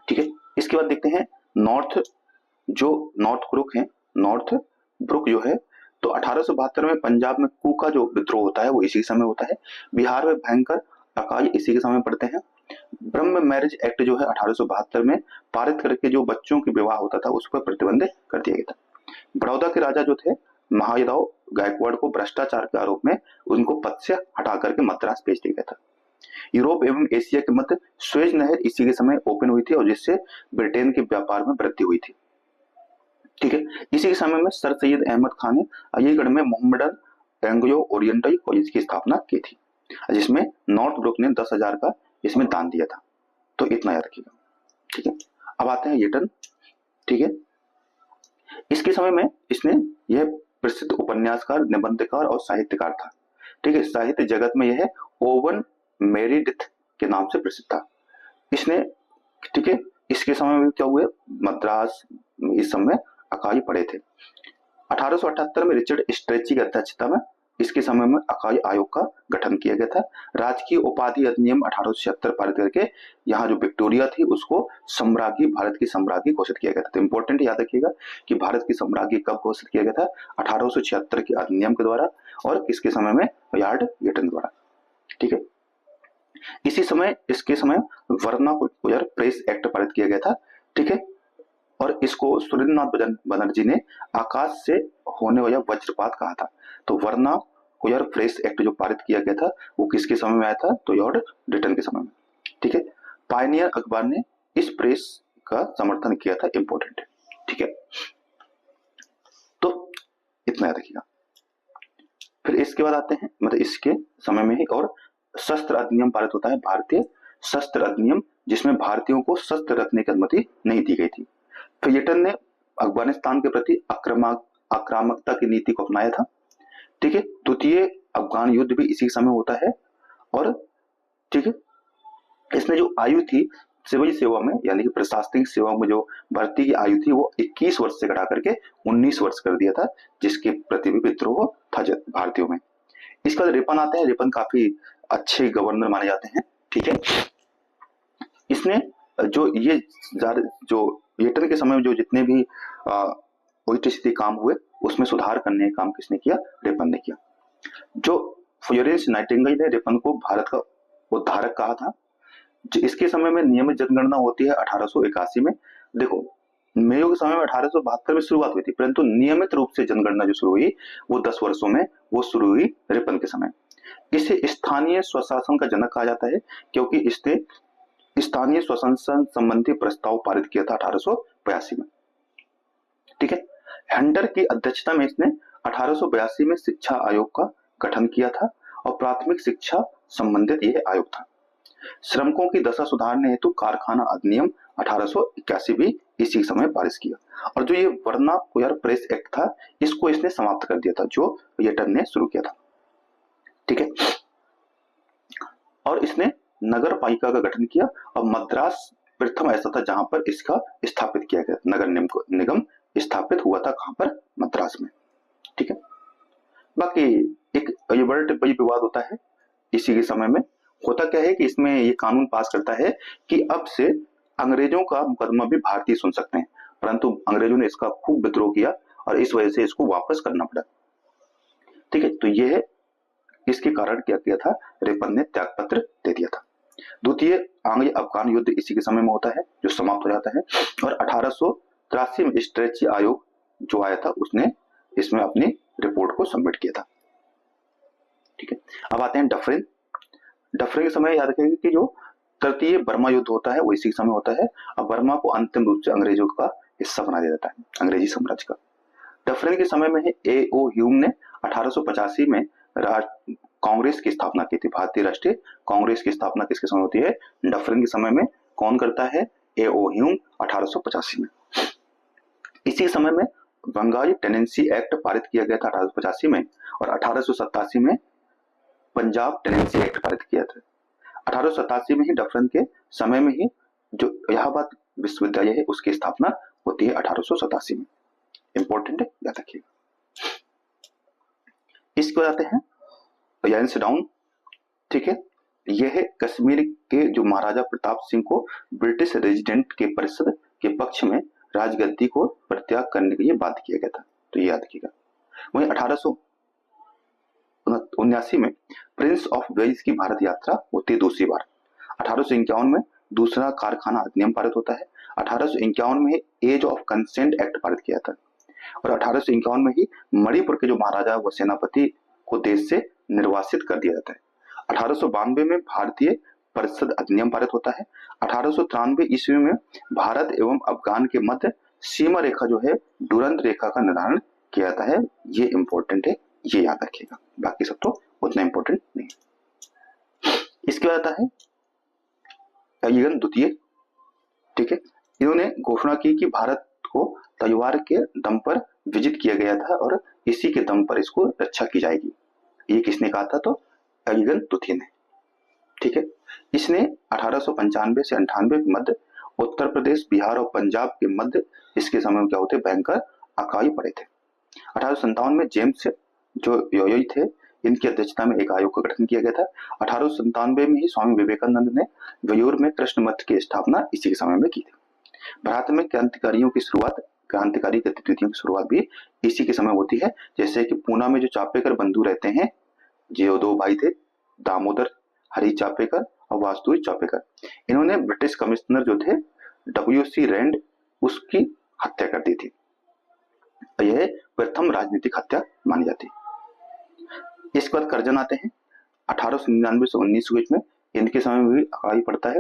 ठीक है। इसके बाद देखते हैं नॉर्थ ब्रुक है, नॉर्थ ब्रुक जो है, तो 1872 में पंजाब में कू का जो विद्रोह होता है वो इसी समय होता है। बिहार में भयंकर अकाल इसी के समय पड़ते हैं। ब्रह्म मैरिज एक्ट जो है 1872 में पारित करके जो बच्चों के विवाह होता था उस पर प्रतिबंध कर दिया गया था। बड़ौदा के राजा जो थे महादेव गायकवाड़ को भ्रष्टाचार के आरोप में उनको पद से हटा करके मद्रास भेज दिया गया था। यूरोप एवं एशिया के मध्य स्वेज नहर इसी के समय ओपन हुई थी और जिससे ब्रिटेन के व्यापार में वृद्धि हुई थी, ठीक है। इसी के समय में सर सैयद अहमद खान ने अलीगढ़ में मोहम्मडन एंग्लो ओरिएंटल कॉलेज की स्थापना की थी, जिसमें नॉर्थ ब्रुक ने 10,000 का इसमें दान दिया था। तो इतना याद रखिएगा, ठीक है। अब आते हैं ईटन, ठीक है। इसके समय में इसने यह प्रसिद्ध उपन्यासकार, निबंधकार और साहित्यकार था, ठीक है। साहित्य जगत में यह ओवन मेरिडिथ के नाम से प्रसिद्ध था। इसने, ठीक है, इसके समय में क्या हुए, मद्रास इस समय अकाई पड़े थे। 1878 में रिचर्ड स्ट्रेची की अध्यक्षता में इसके समय में अकाई आयोग का गठन किया गया था। राजकीय उपाधि अधिनियम 1876 पारित करके यहाँ जो विक्टोरिया थी उसको सम्राज्ञी, भारत की सम्राज्ञी घोषित किया गया था। तो इंपॉर्टेंट याद रखिएगा कि भारत की सम्राज्ञी कब घोषित किया गया था, 1876 के अधिनियम के द्वारा, और किसके समय में, लॉर्ड ईटन द्वारा, ठीक है। इसी समय, इसके समय वर्नाकुलर प्रेस एक्ट पारित किया गया था, ठीक है। और इसको सुरेंद्रनाथ बनर्जी ने आकाश से होने वाला वज्रपात कहा था। तो वर्नाकुलर प्रेस एक्ट जो पारित किया गया था वो किसके समय में आया था, तो लॉर्ड ईटन के समय में, ठीक है। पायनियर अखबार ने इस प्रेस का समर्थन किया था, इंपॉर्टेंट है, ठीक है। तो इतना याद रखिएगा। फिर इसके बाद आते हैं, मतलब इसके समय में ही और शस्त्र अधिनियम पारित होता है, भारतीय शस्त्र अधिनियम, जिसमें भारतीयों को शस्त्र रखने की अनुमति नहीं दी गई थी। फिर ईटन ने अफगानिस्तान के प्रति आक्रामकता की नीति को अपनाया था, ठीक है। द्वितीय अफगान युद्ध भी इसी समय होता है। और ठीक है, इसमें जो आयु थी सिविल सेवा में, यानी कि प्रशासनिक सेवा में जो भर्ती की आयु थी वो 21 वर्ष से घटा करके 19 वर्ष कर दिया था, जिसके प्रति भी विद्रोह था भारतीयों में। इसके बाद रिपन आते हैं। रिपन काफी अच्छे गवर्नर माने जाते हैं, ठीक है। इसने जो ईटन के समय में जो जितने भी उल्टी सीधे काम हुए उसमें सुधार करने का काम किसने किया, रिपन ने किया। जो फ्लोरेंस नाइटिंगेल ने रिपन को भारत का उद्धारक कहा था। इसके समय में नियमित जनगणना होती है 1881 में। देखो, मेयो के समय में 1872 में शुरुआत हुई थी, परंतु नियमित रूप से जनगणना जो शुरू हुई वो 10 वर्षों में वो शुरू हुई रिपन के समय। इसे स्थानीय स्वशासन का जनक कहा जाता है, क्योंकि इसने स्थानीय स्वशासन संबंधी प्रस्ताव पारित किया था 1882 में, ठीक है। हंटर की अध्यक्षता में इसने 1882 में शिक्षा आयोग का गठन किया था और प्राथमिक शिक्षा संबंधित यह आयोग था। श्रमिकों की दशा सुधारने हेतु कारखाना अधिनियम 1881 भी इसी समय पारित किया। और जो ये वर्नाकुलर प्रेस एक्ट था इसको इसने समाप्त कर दिया था, जो ईटन ने शुरू किया था, ठीक है। और इसने नगर पालिका का गठन किया और मद्रास प्रथम ऐसा था जहां पर इसका स्थापित किया गया। नगर निगम स्थापित हुआ था कहां पर? मद्रास में। ठीक है, बाकी एक ये बड़ी विवाद होता है इसी के समय में। होता क्या है कि इसमें ये कानून पास करता है कि अब से अंग्रेजों का मुकदमा भी भारतीय सुन सकते हैं, परंतु अंग्रेजों ने इसका खूब विद्रोह किया और इस वजह से इसको वापस करना पड़ा। ठीक है, तो यह इसके कारण क्या किया था? रिपन ने त्याग पत्र दे दिया था। द्वितीय आंग्ल अफगान युद्ध इसी के समय में होता है जो समाप्त हो जाता है, और 1883 में स्ट्रेची आयोग जो आया था उसने इसमें अपनी रिपोर्ट को सबमिट किया था। ठीक है, अब आते हैं डफरिन। डफरिन के समय याद रखेंगे कि जो तृतीय बर्मा युद्ध होता है वो इसी के समय होता है। अब बर्मा को अंतिम रूप से अंग्रेजों का हिस्सा बना दिया जाता है, अंग्रेजी साम्राज्य का। डफरिन के समय में A.O. ह्यूम ने 1885 में कांग्रेस की स्थापना की थी। भारतीय राष्ट्रीय कांग्रेस की स्थापना किसके समय होती है? डफरिन के समय में। कौन करता है? A.O. ह्यूम 1885 में। इसी समय में बंगाली टेनेंसी एक्ट पारित किया गया था 1885 में, और 1887 में पंजाब टेनेंसी एक्ट पारित किया था। 1887 में ही डफरिन के समय में ही जो इलाहाबाद विश्वविद्यालय है उसकी स्थापना होती है 1887 में। इंपॉर्टेंट है, याद रखिएगा। इसके बाद आते हैं यान्सडाउन। ठीक है, यह कश्मीर के जो महाराजा प्रताप सिंह को ब्रिटिश रेजिडेंट के परिषद के पक्ष में राजगद्दी को परित्याग करने के लिए बाध्य किया गया था, तो ये याद रखिएगा। वहीं 1879 में प्रिंस ऑफ वेल्स की भारत यात्रा होती है दूसरी बार। 1851 में दूसरा कारखाना अधिनियम पारित होता है। 1851 में एज ऑफ कंसेंट एक्ट पारित किया था, और 1851 में ही मणिपुर के जो महाराजा व सेनापति को देश से निर्वासित कर दिया जाता है। 1892 में भारतीय परिषद अधिनियम पारित होता है। 1893 ईस्वी में भारत एवं अफगान के मध्य सीमा रेखा जो है डुरंत रेखा का निर्धारण किया जाता है। ये इंपॉर्टेंट है, ये याद रखिएगा, बाकी सब तो उतना इंपॉर्टेंट नहीं। इसके बाद आता है अय्यगन द्वितीय। ठीक है, इन्होंने घोषणा की कि भारत को तलवार के दम पर विजित किया गया था और इसी के दम पर इसको रक्षा की जाएगी। ये किसने कहा था? तो अय्यगन द्वितीय ने। ठीक है, इसने 1895 से 98 के मध्य उत्तर प्रदेश, बिहार और पंजाब के मध्य इसके समय में क्या होते भयंकर अकाई पड़े थे। 1857 में जेम्स जो योई थे इनकी अध्यक्षता में एक आयोग का गठन किया गया था। 1897 में ही स्वामी विवेकानंद ने वयूर में कृष्ण मठ की स्थापना इसी के समय में की थी। भारत में क्रांतिकारी गतिविधियों की शुरुआत भी इसी के समय होती है। जैसे कि पूना में जो चापेकर बंधु रहते हैं, जो दो भाई थे, दामोदर हरि चापेकर और वासुदेव चापेकर, इन्होंने ब्रिटिश कमिश्नर जो थे W.C. रैंड उसकी हत्या कर दी थी। यह प्रथम राजनीतिक हत्या मानी जाती है। इसके बाद कर्जन आते हैं। 1899 से 1900 में इनके समय में भी अकाई पड़ता है।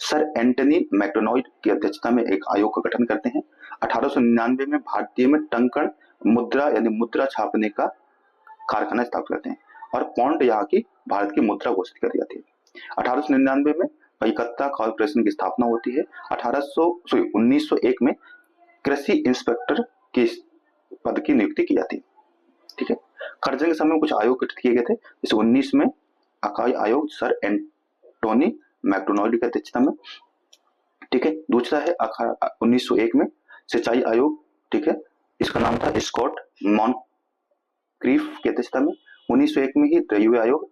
सर एंटनी मैकडोनाल्ड की अध्यक्षता में एक आयोग का गठन करते हैं। 1899 में भारतीय में टंकण मुद्रा यानी मुद्रा छापने का कारखाना स्थापित करते हैं और पौंड यहाँ की भारत की मुद्रा घोषित कर दी जाती है। 1899 में कलकत्ता कॉर्पोरेशन की स्थापना होती है। 1901 में कृषि इंस्पेक्टर के पद की नियुक्ति की जाती है। ठीक है, कर्जन के समय में कुछ आयोग गठित किए गए थे। जैसे 19 में अकाई आयोग सर एंटोनी मैकडोनाल्ड की अध्यक्षता में। ठीक है, दूसरा है 1901 में सिंचाई आयोग। ठीक है, इसका नाम था स्कॉट मॉनक्रीफ की अध्यक्षता में। 1901 में ही रेलवे आयोग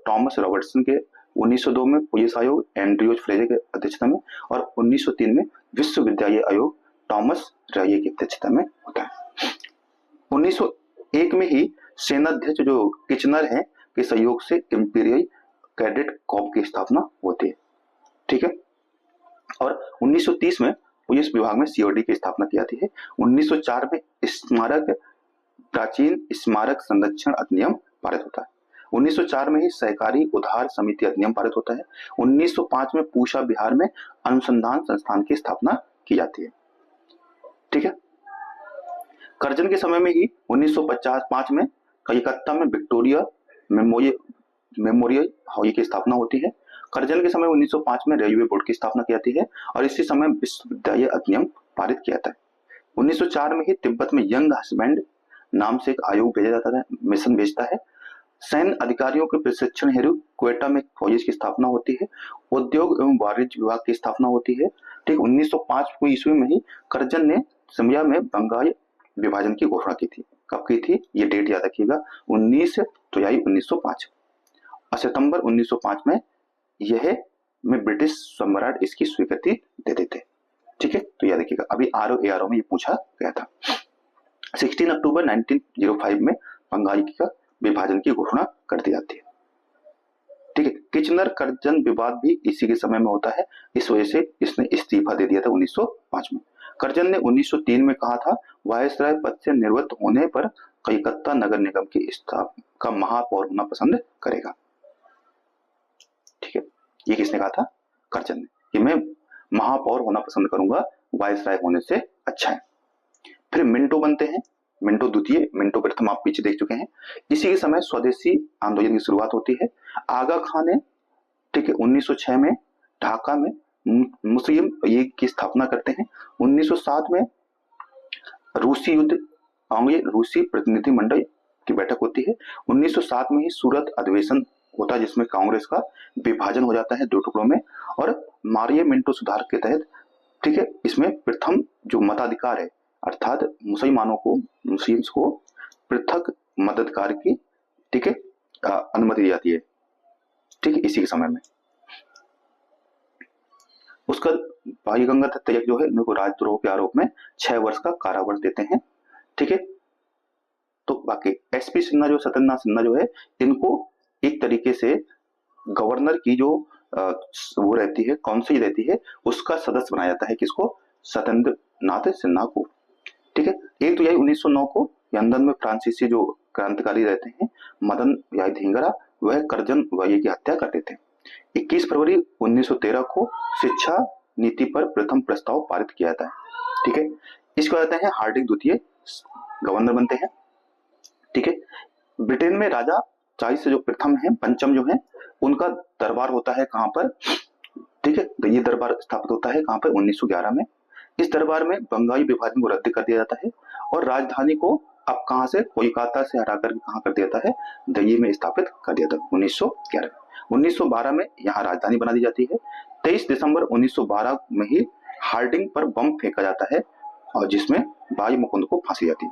टॉमस रॉबर्टसन के, 1902 में पुलिस आयोग एंड्रयूज फ्रेजर के अध्यक्षता में, और 1903 में विश्वविद्यालय आयोग टॉमस राये की अध्यक्षता में होता है। 1901 में ही सेनाध्यक्ष जो किचनर है के सहयोग से इंपीरियल कैडेट कॉर्प की स्थापना होती है। ठीक है, और 1930 में पुलिस विभाग में COD की स्थापना की जाती है। 1904 में प्राचीन स्मारक संरक्षण अधिनियम पारित होता है। 1904 में ही सहकारी उधार समिति अधिनियम पारित होता है। 1905 में पूसा बिहार में अनुसंधान संस्थान की स्थापना की जाती है। ठीक है, कर्जन के समय में ही 1955 में कलकत्ता में विक्टोरिया मेमोरियल हॉल की स्थापना होती है। कर्जन के समय 1905 में रेलवे बोर्ड की स्थापना की जाती है और इसी समय विश्वविद्यालय अधिनियम पारित किया जाता है। 1904 में ही तिब्बत में यंग हस्बैंड नाम से एक आयोग भेजा जाता है, मिशन भेजता है। सैन्य अधिकारियों के प्रशिक्षण हेतु क्वेटा में फौज की स्थापना होती है। उद्योग एवं वाणिज्य विभाग की स्थापना होती है। ठीक, 1905 को ईस्वी में ही करजन ने सिमरिया में बंगाल विभाजन की घोषणा की थी। कब की थी, ये डेट याद रखिएगा, 1905 और सितंबर 1905 में यह में ब्रिटिश सम्राट इसकी स्वीकृति दे देते। ठीक है, तो याद रखिएगा, अभी आरओ में ये पूछा गया था। 16 अक्टूबर 1905 में बंगाल का विभाजन की घोषणा कर दी जाती है। ठीक है, किचनर करजन विवाद भी इसी के समय में होता है, इस वजह से इसने इस्तीफा दे दिया था 1905 में। करजन ने 1903 में कहा था वायसराय पद से निवृत्त होने पर कलकत्ता नगर निगम की स्थापना का महापौर होना पसंद करेगा। ठीक है, ये किसने कहा था, करजन ने, कि मैं महापौर होना पसंद करूंगा, वायसराय होने से अच्छा है। फिर मिंटो बनते हैं, मिंटो द्वितीय, मिंटो प्रथम आप पीछे देख चुके हैं। इसी के समय स्वदेशी आंदोलन की शुरुआत होती है। आगा खान ने, ठीक है, 1906 में ढाका में मुस्लिम लीग की स्थापना करते हैं। 1907 में रूसी युद्ध रूसी प्रतिनिधि मंडल की बैठक होती है। 1907 में ही सूरत अधिवेशन होता है जिसमें कांग्रेस का विभाजन हो जाता है 2 टुकड़ों में, और मारिये मिंटो सुधार के तहत, ठीक है, इसमें प्रथम जो मताधिकार है, अर्थात मुस्लिम्स को पृथक मताधिकार की, ठीक है, अनुमति दी जाती है। ठीक है, इसी के समय में उसका भाई गंगाधर तिलक जो है इनको राजद्रोह के आरोप में 6 वर्ष का कारावास देते हैं। ठीक है, तो बाकी एसपी सिन्हा जो, सत्येंद्रनाथ सिन्हा जो है, इनको एक तरीके से गवर्नर की जो वो रहती है, काउंसिल रहती है, उसका सदस्य बनाया जाता है। किसको, सत्येंद्रनाथ सिन्हा को। ठीक है, 1 जुलाई 1909 को लंदन में फ्रांसीसी जो क्रांतिकारी रहते हैं मदन याय धिंगरा, वह करजन वाये की हत्या कर देते हैं। 21 फरवरी 1913 को शिक्षा नीति पर प्रथम प्रस्ताव पारित किया जाता है। ठीक है, इसको कहते हैं हार्डिंग द्वितीय गवर्नर बनते हैं। ठीक है, ब्रिटेन में राजा चार्ल्स जो प्रथम है, पंचम जो है, उनका दरबार होता है कहां पर, ठीक है, तो ये दरबार स्थापित होता है कहां पर, 1911 में। इस दरबार में बंगाली विभाजन को रद्द कर दिया जाता है और राजधानी को अब कहां से, कोलकाता से हटाकर कहां कर दिया जाता है, दिल्ली में स्थापित कर दिया था 1911। 1912 में यहाँ राजधानी बना दी जाती है। 23 दिसंबर 1912 में ही हार्डिंग पर बम फेंका जाता है और जिसमें बाई मुकुंद को फांसी जाती है।